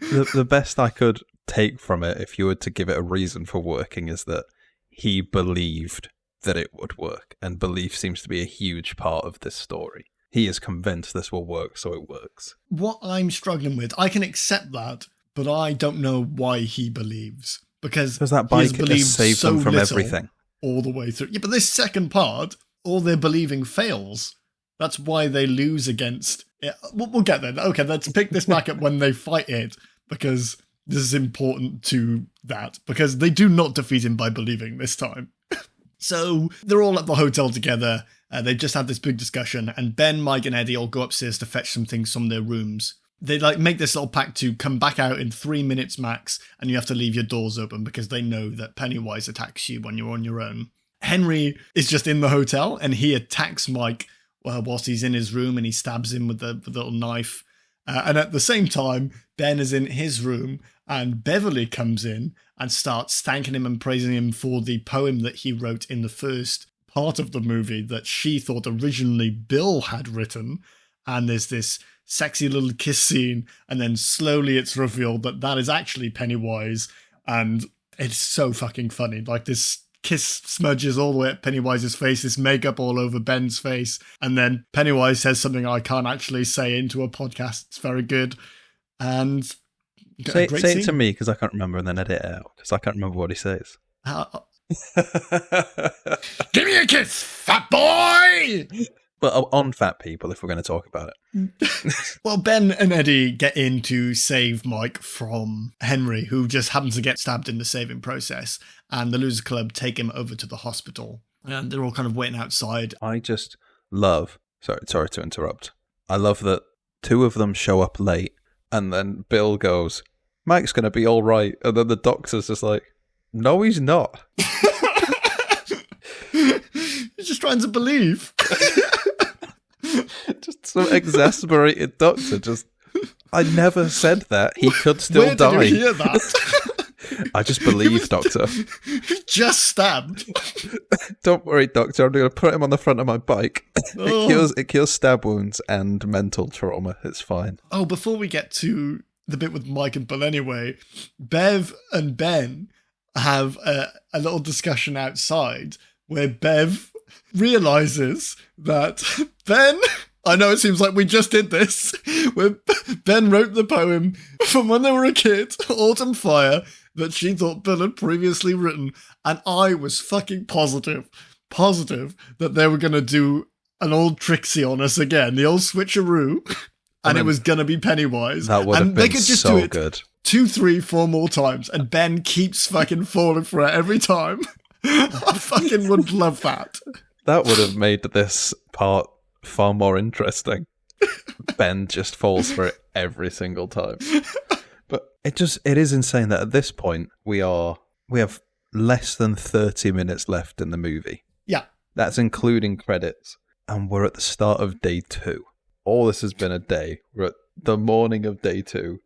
The best I could take from it, if you were to give it a reason for working, is that he believed that it would work. And belief seems to be a huge part of this story. He is convinced this will work, so it works. What I'm struggling with, I can accept that, but I don't know why he believes. Because that bike has saved them from everything. All the way through. Yeah, but this second part, all their believing fails. That's why they lose against it. We'll get there. Okay, let's pick this back up when they fight it, because this is important to that. Because they do not defeat him by believing this time. So they're all at the hotel together. They just had this big discussion, and Ben, Mike, and Eddie all go upstairs to fetch some things from their rooms. They like make this little pact to come back out in 3 minutes max, and you have to leave your doors open because they know that Pennywise attacks you when you're on your own. Henry is just in the hotel, and he attacks Mike whilst he's in his room, and he stabs him with the little knife. And at the same time, Ben is in his room, and Beverly comes in and starts thanking him and praising him for the poem that he wrote in the first part of the movie that she thought originally Bill had written. And there's this sexy little kiss scene, and then slowly it's revealed that that is actually Pennywise, and it's so fucking funny. Like, this kiss smudges all the way up Pennywise's face, this makeup all over Ben's face, and then Pennywise says something I can't actually say into a podcast. It's very good. And say it to me, because I can't remember, and then edit it out, because I can't remember what he says. Give me a kiss, fat boy! But on fat people, if we're going to talk about it. Well, Ben and Eddie get in to save Mike from Henry, who just happens to get stabbed in the saving process. And the Loser Club take him over to the hospital. And they're all kind of waiting outside. I just love... Sorry to interrupt. I love that two of them show up late, and then Bill goes, Mike's going to be all right. And then the doctor's just like, no, he's not. He's just trying to believe. Just some exasperated doctor. Just, I never said that. He could still Where die. Did you hear that? I just believe, doctor. He just stabbed. Don't worry, doctor. I'm going to put him on the front of my bike. Oh. It cures stab wounds and mental trauma. It's fine. Oh, before we get to the bit with Mike and Bill anyway, Bev and Ben have a little discussion outside where Bev realizes that Ben, I know it seems like we just did this, where Ben wrote the poem from when they were a kid, Autumn Fire, that she thought Bill had previously written, and I was fucking positive that they were going to do an old Trixie on us again, the old switcheroo, and it was going to be Pennywise. That would have been they could just so do it good. 2, 3, 4 more times, and Ben keeps fucking falling for it every time. I fucking would love that. That would have made this part far more interesting. Ben just falls for it every single time. But it is insane that at this point we have less than 30 minutes left in the movie. Yeah. That's including credits. And we're at the start of day 2. All this has been a day. We're at the morning of day 2.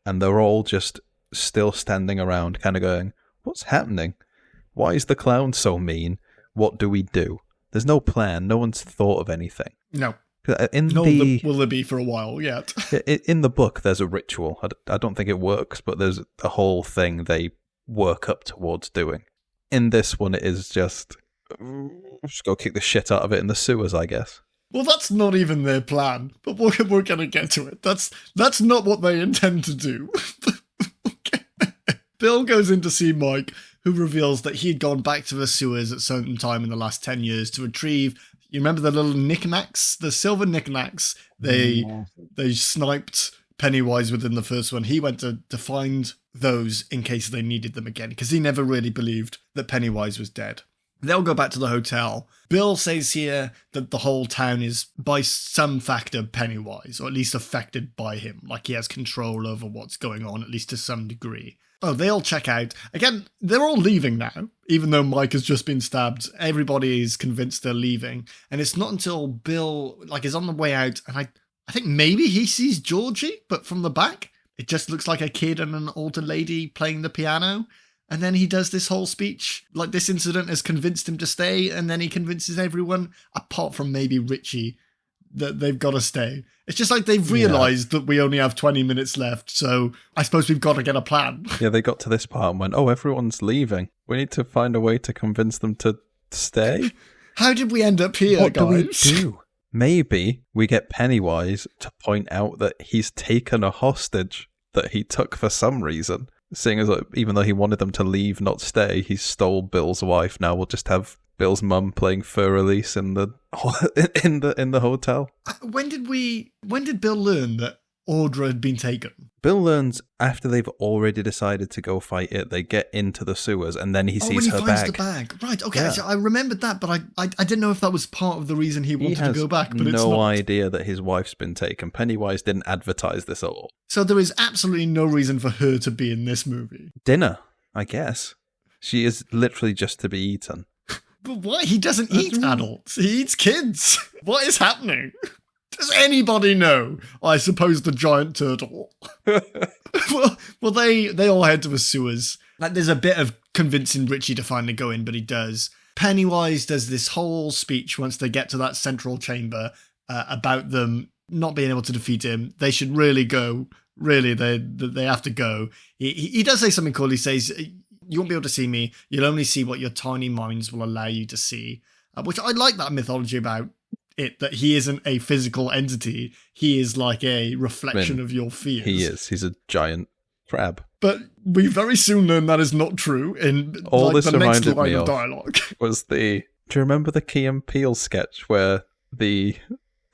And they're all just still standing around kind of going, what's happening? Why is the clown so mean? What do we do? There's no plan. No one's thought of anything. No. Will there be for a while yet? In the book, there's a ritual. I don't think it works, but there's a whole thing they work up towards doing. In this one, it is just go kick the shit out of it in the sewers, I guess. Well, that's not even their plan, but we're going to get to it. That's not what they intend to do. Okay. Bill goes in to see Mike, who reveals that he'd gone back to the sewers at some time in the last 10 years to retrieve, you remember the little knickknacks? The silver knickknacks? They sniped Pennywise within the first one. He went to find those in case they needed them again, because he never really believed that Pennywise was dead. They'll go back to the hotel. Bill says here that the whole town is, by some factor, Pennywise, or at least affected by him. Like he has control over what's going on, at least to some degree. Oh, they all check out. Again, they're all leaving now. Even though Mike has just been stabbed, everybody is convinced they're leaving. And it's not until Bill, is on the way out, and I think maybe he sees Georgie, but from the back, it just looks like a kid and an older lady playing the piano. And then he does this whole speech, like this incident has convinced him to stay, and then he convinces everyone, apart from maybe Richie, that they've got to stay. It's just like they've realised that we only have 20 minutes left, so I suppose we've got to get a plan. Yeah, they got to this part and went, oh, everyone's leaving. We need to find a way to convince them to stay. How did we end up here, what guys? What do we do? Maybe we get Pennywise to point out that he's taken a hostage that he took for some reason. Seeing as even though he wanted them to leave, not stay, he stole Bill's wife. Now we'll just have Bill's mum playing Fur Elise in the hotel. When did Bill learn that Audra had been taken? Bill learns after they've already decided to go fight it. They get into the sewers, and then he sees her bag. When he finds the bag. Right, okay, yeah. So I remembered that, but I didn't know if that was part of the reason he wanted to go back. But it's no idea that his wife's been taken. Pennywise didn't advertise this at all. So there is absolutely no reason for her to be in this movie. Dinner, I guess. She is literally just to be eaten. But why? He doesn't eat adults. He eats kids. What is happening? Does anybody know? I suppose the giant turtle. well, they all head to the sewers. There's a bit of convincing Richie to finally go in, but he does. Pennywise does this whole speech once they get to that central chamber about them not being able to defeat him. They should really go. Really, they have to go. He does say something cool. He says, you won't be able to see me. You'll only see what your tiny minds will allow you to see. Which I like that mythology about it, that he isn't a physical entity. He is like a reflection of your fears. He is. He's a giant crab. But we very soon learn that is not true in all this the next reminded line me of dialogue. Was do you remember the Key and Peele sketch where the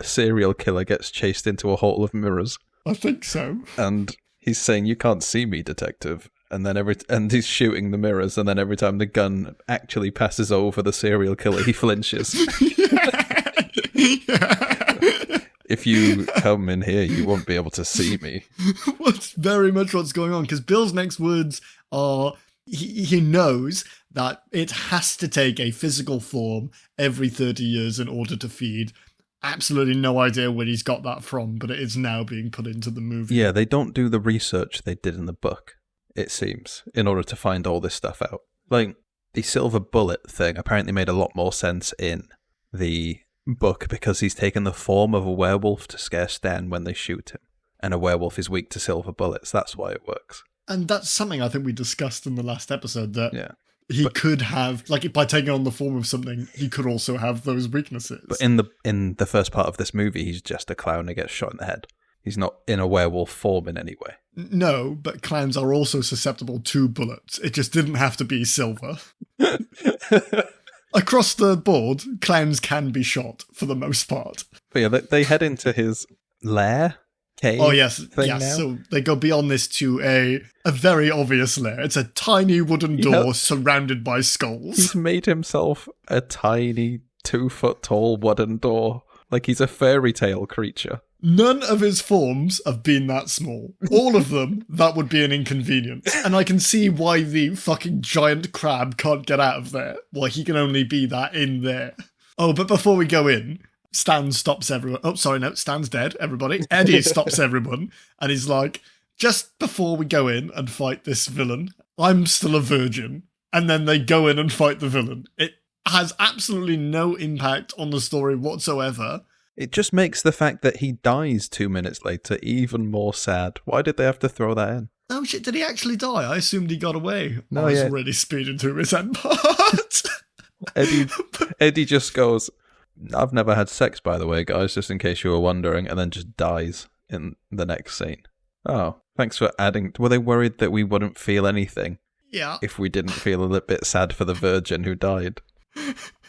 serial killer gets chased into a hole of mirrors? I think so. And he's saying, "You can't see me, detective." And then he's shooting the mirrors, and then every time the gun actually passes over the serial killer, he flinches. If you come in here, you won't be able to see me. That's very much what's going on, because Bill's next words are, he knows that it has to take a physical form every 30 years in order to feed. Absolutely no idea where he's got that from, but it is now being put into the movie. Yeah, they don't do the research they did in the book, it seems, in order to find all this stuff out. Like, the silver bullet thing apparently made a lot more sense in the book because he's taken the form of a werewolf to scare Stan when they shoot him. And a werewolf is weak to silver bullets. That's why it works. And that's something I think we discussed in the last episode, that he could have, like, by taking on the form of something, he could also have those weaknesses. But in the first part of this movie, he's just a clown that gets shot in the head. He's not in a werewolf form in any way. No, but clowns are also susceptible to bullets. It just didn't have to be silver. Across the board, clowns can be shot for the most part. But yeah, they head into his lair, cave. Oh yes, thing now. So they go beyond this to a very obvious lair. It's a tiny wooden door surrounded by skulls. He's made himself a tiny 2-foot tall wooden door, like he's a fairy tale creature. None of his forms have been that small. All of them, that would be an inconvenience. And I can see why the fucking giant crab can't get out of there. Well, he can only be that in there. Oh, but before we go in, Stan stops everyone. Oh, sorry, no, Stan's dead, everybody. Eddie stops everyone. And he's like, just before we go in and fight this villain, I'm still a virgin. And then they go in and fight the villain. It has absolutely no impact on the story whatsoever. It just makes the fact that he dies 2 minutes later even more sad. Why did they have to throw that in? Oh shit, did he actually die? I assumed he got away. No, I was yeah. already speeding through his end part. Eddie just goes, I've never had sex, by the way, guys, just in case you were wondering, and then just dies in the next scene. Oh, thanks for adding. Were they worried that we wouldn't feel anything? Yeah. If we didn't feel a little bit sad for the virgin who died?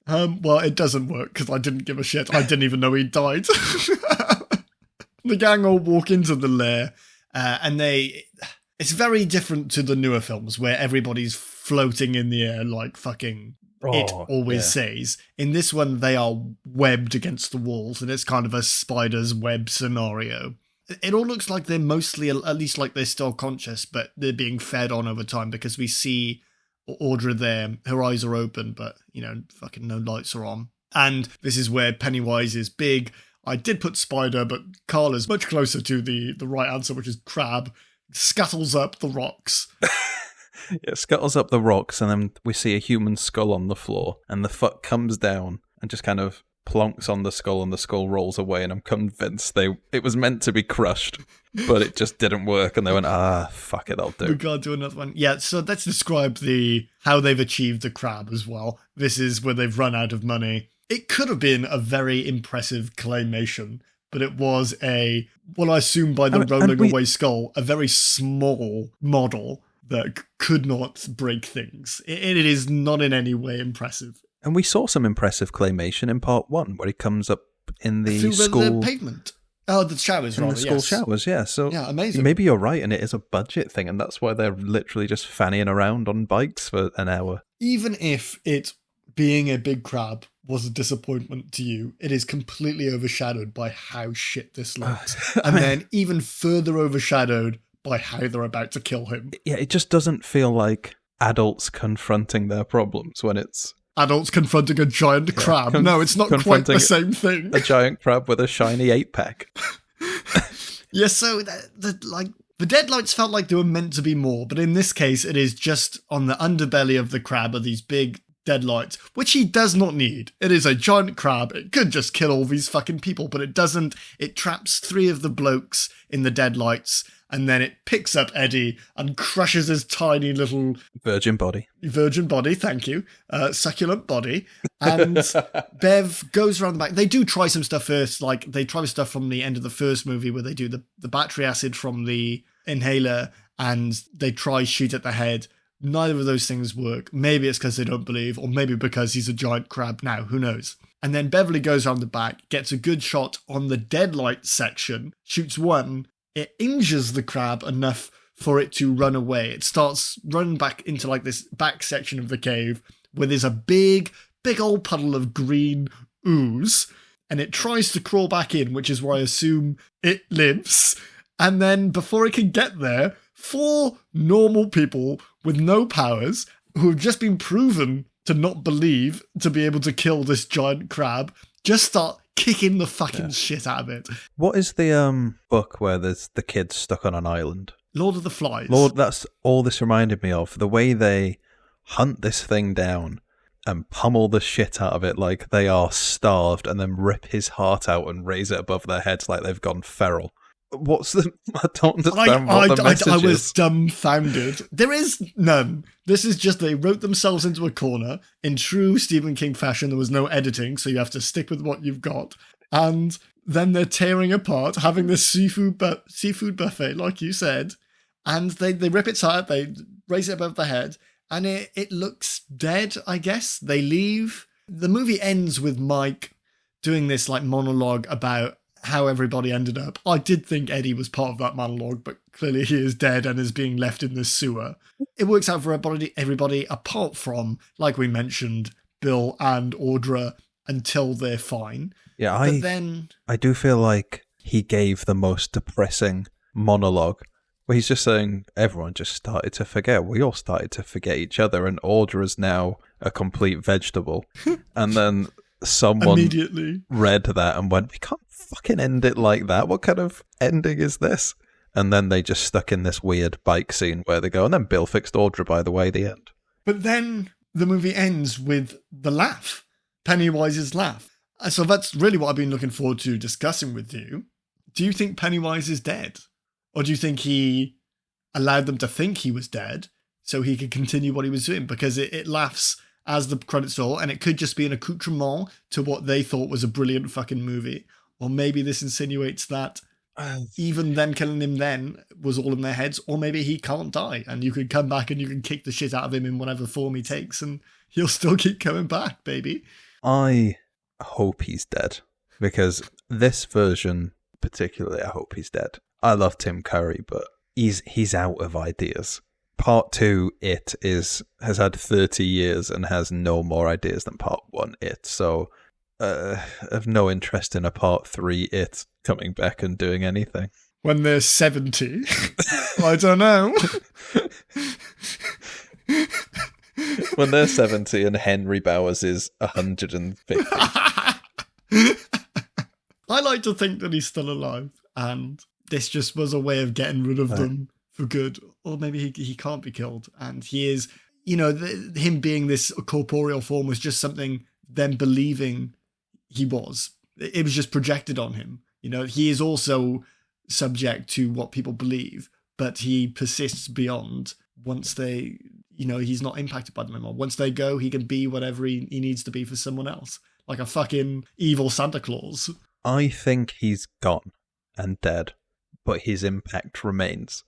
Well, it doesn't work because I didn't give a shit. I didn't even know he died. The gang all walk into the lair, and it's very different to the newer films where everybody's floating in the air like fucking it always says. In this one, they are webbed against the walls, and it's kind of a spider's web scenario. It all looks like they're mostly, at least like they're still conscious, but they're being fed on over time because we see Audra there, her eyes are open, but, fucking no lights are on. And this is where Pennywise is big. I did put spider, but Carl is much closer to the right answer, which is crab. Scuttles up the rocks. Yeah, scuttles up the rocks, and then we see a human skull on the floor, and the fuck comes down and just kind of plonks on the skull, and the skull rolls away, and I'm convinced it was meant to be crushed, but it just didn't work, and they went, fuck it, I'll do. We gotta do another one. Yeah, so let's describe how they've achieved the crab as well. This is where they've run out of money. It could have been a very impressive claymation, but it was I assume by the rolling away skull, a very small model that could not break things. It is not in any way impressive. And we saw some impressive claymation in part 1, where he comes up in the school... the pavement. Oh, the showers, rather, the school showers, yeah. So yeah, amazing. Maybe you're right, and it is a budget thing, and that's why they're literally just fannying around on bikes for an hour. Even if it being a big crab was a disappointment to you, it is completely overshadowed by how shit this looks. Then even further overshadowed by how they're about to kill him. Yeah, it just doesn't feel like adults confronting their problems when it's... Adults confronting a giant crab. No, it's not quite the same thing. A giant crab with a shiny 8-pack. Yeah, so the deadlights felt like they were meant to be more, but in this case, it is just on the underbelly of the crab are these big deadlights, which he does not need. It is a giant crab. It could just kill all these fucking people, but it doesn't. It traps 3 of the blokes in the deadlights, and then it picks up Eddie and crushes his tiny little... Virgin body, thank you. Succulent body. And Bev goes around the back. They do try some stuff first, like they try stuff from the end of the first movie where they do the battery acid from the inhaler, and they try shoot at the head. Neither of those things work. Maybe it's because they don't believe, or maybe because he's a giant crab now, who knows. And then Beverly goes around the back, gets a good shot on the deadlight section, shoots one. It injures the crab enough for it to run away. It starts running back into like this back section of the cave where there's a big old puddle of green ooze, and it tries to crawl back in, which is where I assume it lives. And then before it can get there, 4 normal people with no powers who have just been proven to not believe to be able to kill this giant crab just start kicking the fucking shit out of it. What is the book where there's the kids stuck on an island? Lord of the Flies. That's all this reminded me of. The way they hunt this thing down and pummel the shit out of it like they are starved, and then rip his heart out and raise it above their heads like they've gone feral. I don't understand what the message is. I was dumbfounded. There is none. This is just they wrote themselves into a corner. In true Stephen King fashion, there was no editing, so you have to stick with what you've got. And then they're tearing apart, having this seafood buffet, like you said, and they rip its heart, they raise it above the head, and it looks dead, I guess. They leave. The movie ends with Mike doing this like monologue about how everybody ended up. I did think Eddie was part of that monologue, but clearly he is dead and is being left in this sewer. It works out for everybody apart from, like we mentioned, Bill and Audra until they're fine. Yeah, but then I do feel like he gave the most depressing monologue where he's just saying everyone just started to forget. We all started to forget each other, and Audra is now a complete vegetable. And then someone immediately read that and went, we can't fucking end it like that. What kind of ending is this? And then they just stuck in this weird bike scene where they go, and then Bill fixed Audra, by the way, the end. But then the movie ends with the laugh, Pennywise's laugh. So that's really what I've been looking forward to discussing with you. Do you think Pennywise is dead? Or do you think he allowed them to think he was dead so he could continue what he was doing? Because it laughs as the credits roll, and it could just be an accoutrement to what they thought was a brilliant fucking movie. Or maybe this insinuates that even them killing him then was all in their heads, or maybe he can't die, and you could come back and you can kick the shit out of him in whatever form he takes, and he'll still keep coming back, baby. I hope he's dead, because this version, particularly, I hope he's dead. I love Tim Curry, but he's out of ideas. Part 2, It, has had 30 years and has no more ideas than Part 1, It. So, I have no interest in a Part 3, It, coming back and doing anything. When they're 70? I don't know. When they're 70 and Henry Bowers is 150. I like to think that he's still alive, and this just was a way of getting rid of them for good. Or maybe he can't be killed, and he is, him being this corporeal form was just something them believing he was. It was just projected on him. He is also subject to what people believe, but he persists beyond once they, he's not impacted by them anymore. Once they go, he can be whatever he needs to be for someone else. Like a fucking evil Santa Claus. I think he's gone and dead, but his impact remains.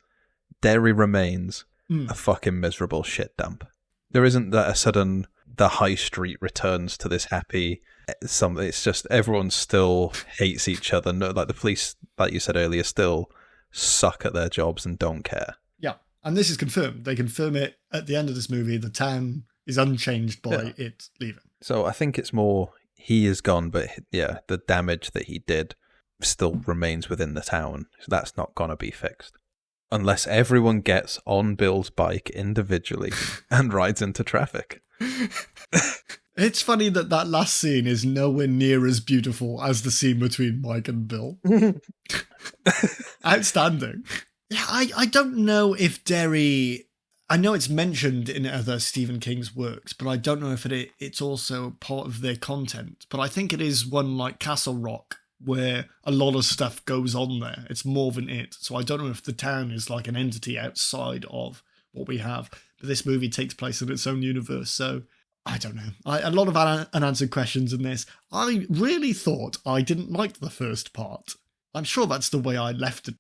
Derry remains a fucking miserable shit dump. There isn't that a sudden, the high street returns to this happy something. It's just everyone still hates each other. No, like the police, like you said earlier, still suck at their jobs and don't care. Yeah, and this is confirmed. They confirm it at the end of this movie. The town is unchanged by it leaving. So I think it's more he is gone, but yeah, the damage that he did still remains within the town. So that's not going to be fixed. Unless everyone gets on Bill's bike individually and rides into traffic. It's funny that last scene is nowhere near as beautiful as the scene between Mike and Bill. Outstanding. Yeah, I don't know if Derry... I know it's mentioned in other Stephen King's works, but I don't know if it's also part of their content. But I think it is one like Castle Rock, where a lot of stuff goes on there. It's more than it. So I don't know if the town is like an entity outside of what we have. But this movie takes place in its own universe, so I don't know. A lot of unanswered questions in this. I really thought I didn't like the first part. I'm sure that's the way I left it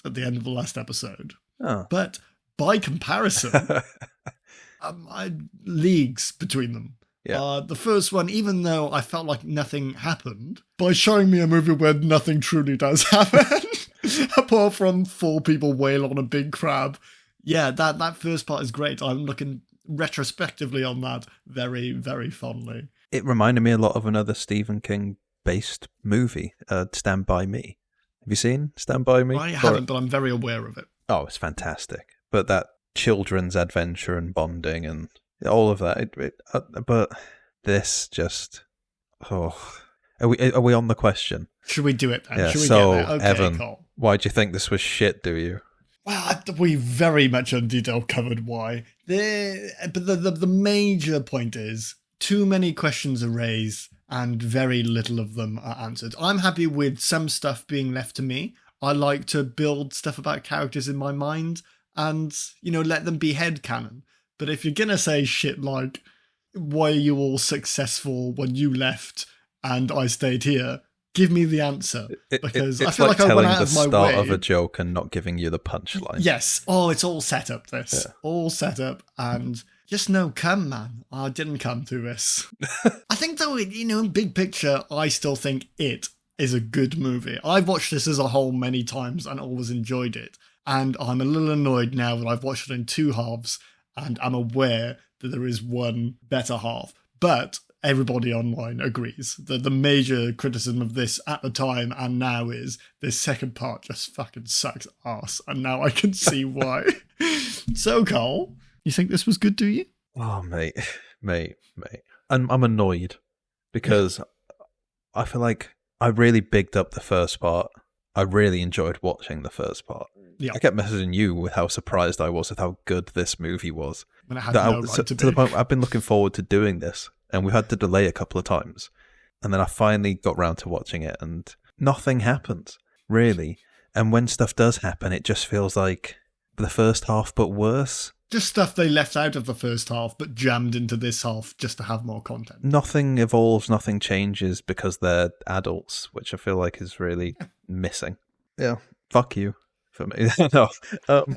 at the end of the last episode. Oh. But by comparison, leagues between them. Yeah. The first one, even though I felt like nothing happened, by showing me a movie where nothing truly does happen, apart from 4 people wail on a big crab, yeah, that first part is great. I'm looking retrospectively on that very, very fondly. It reminded me a lot of another Stephen King-based movie, Stand By Me. Have you seen Stand By Me? I haven't, but I'm very aware of it. Oh, it's fantastic. But that children's adventure and bonding and all of that. But this just... Oh. Are we on the question? Should we do it then? Yeah, Should we so, get there? Okay, Evan, cool. Why do you think this was shit, do you? Well, we very much in detail covered why. But the major point is too many questions are raised and very little of them are answered. I'm happy with some stuff being left to me. I like to build stuff about characters in my mind and, let them be headcanon. But if you're going to say shit like, why are you all successful when you left and I stayed here? Give me the answer, because I feel like I went out of my way. It's like telling the start of a joke and not giving you the punchline. Yes. Oh, it's all set up, this. Yeah. All set up, and just no come, man. I didn't come to this. I think, though, in big picture, I still think it is a good movie. I've watched this as a whole many times and always enjoyed it. And I'm a little annoyed now that I've watched it in 2 halves, and I'm aware that there is one better half. But everybody online agrees that the major criticism of this at the time and now is this second part just fucking sucks ass, and now I can see why. So, Cole, you think this was good, do you? Oh, mate. I'm annoyed because I feel like I really bigged up the first part. I really enjoyed watching the first part. Yeah. I kept messaging you with how surprised I was with how good this movie was. And I had no right to the point I've been looking forward to doing this, and we've had to delay a couple of times. And then I finally got round to watching it, and nothing happens, really. And when stuff does happen, it just feels like the first half, but worse. Just stuff they left out of the first half, but jammed into this half just to have more content. Nothing evolves, nothing changes because they're adults, which I feel like is really missing. Yeah, fuck you for me. No.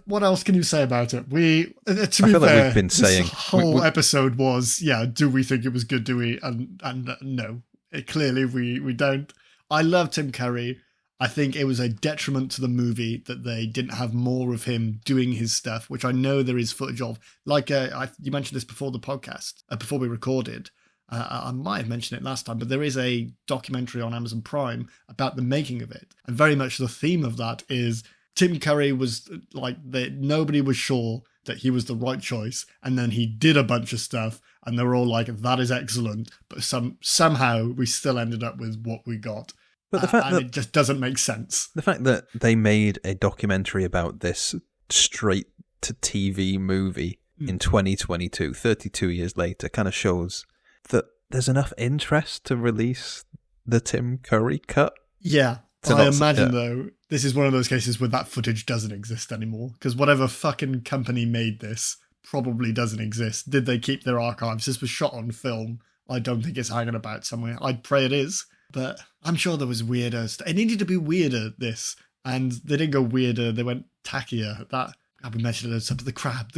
What else can you say about it? To be feel fair, like we've been saying this whole episode was, do we think it was good? Do we? And no, clearly we don't. I love Tim Curry. I think it was a detriment to the movie that they didn't have more of him doing his stuff, which I know there is footage of. Like you mentioned this before the podcast, before we recorded. I might have mentioned it last time, but there is a documentary on Amazon Prime about the making of it. And very much the theme of that is Tim Curry was like, nobody was sure that he was the right choice. And then he did a bunch of stuff and they were all like, that is excellent. But somehow we still ended up with what we got. But the fact that it just doesn't make sense. The fact that they made a documentary about this straight-to-TV movie in 2022, 32 years later, kind of shows that there's enough interest to release the Tim Curry cut. Yeah, I imagine, though, this is one of those cases where that footage doesn't exist anymore, because whatever fucking company made this probably doesn't exist. Did they keep their archives? This was shot on film. I don't think it's hanging about somewhere. I'd pray it is. But I'm sure there was weirder stuff. It needed to be weirder, this. And they didn't go weirder, they went tackier. That, we mentioned it, the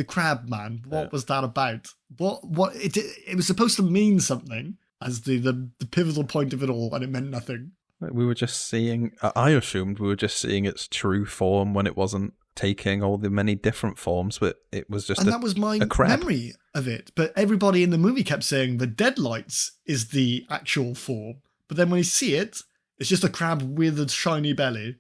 crab man. What was that about? What it was supposed to mean something as the pivotal point of it all, and it meant nothing. We were just seeing, I assumed we were just seeing its true form when it wasn't taking all the many different forms, but it was just that was my memory of it. But everybody in the movie kept saying the deadlights is the actual form. But then when you see it, it's just a crab with a shiny belly.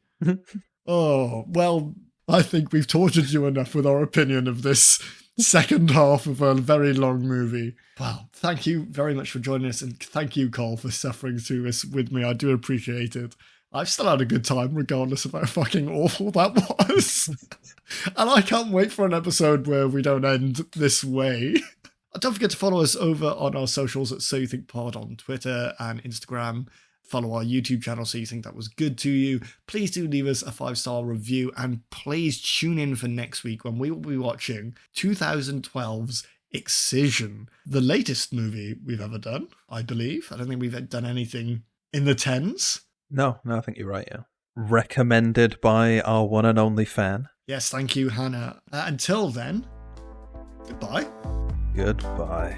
Oh, well, I think we've tortured you enough with our opinion of this second half of a very long movie. Wow, thank you very much for joining us, and thank you, Cole, for suffering through this with me. I do appreciate it. I've still had a good time, regardless of how fucking awful that was. And I can't wait for an episode where we don't end this way. Don't forget to follow us over on our socials at soyouthinkthatwasgooddoyou on Twitter and Instagram. Follow our YouTube channel So You Think That Was Good To You. Please do leave us a 5-star review, and please tune in for next week when we will be watching 2012's Excision, the latest movie we've ever done, I believe. I don't think we've done anything in the 10s. No, I think you're right, yeah. Recommended by our one and only fan. Yes, thank you, Hannah. Until then, goodbye. Goodbye.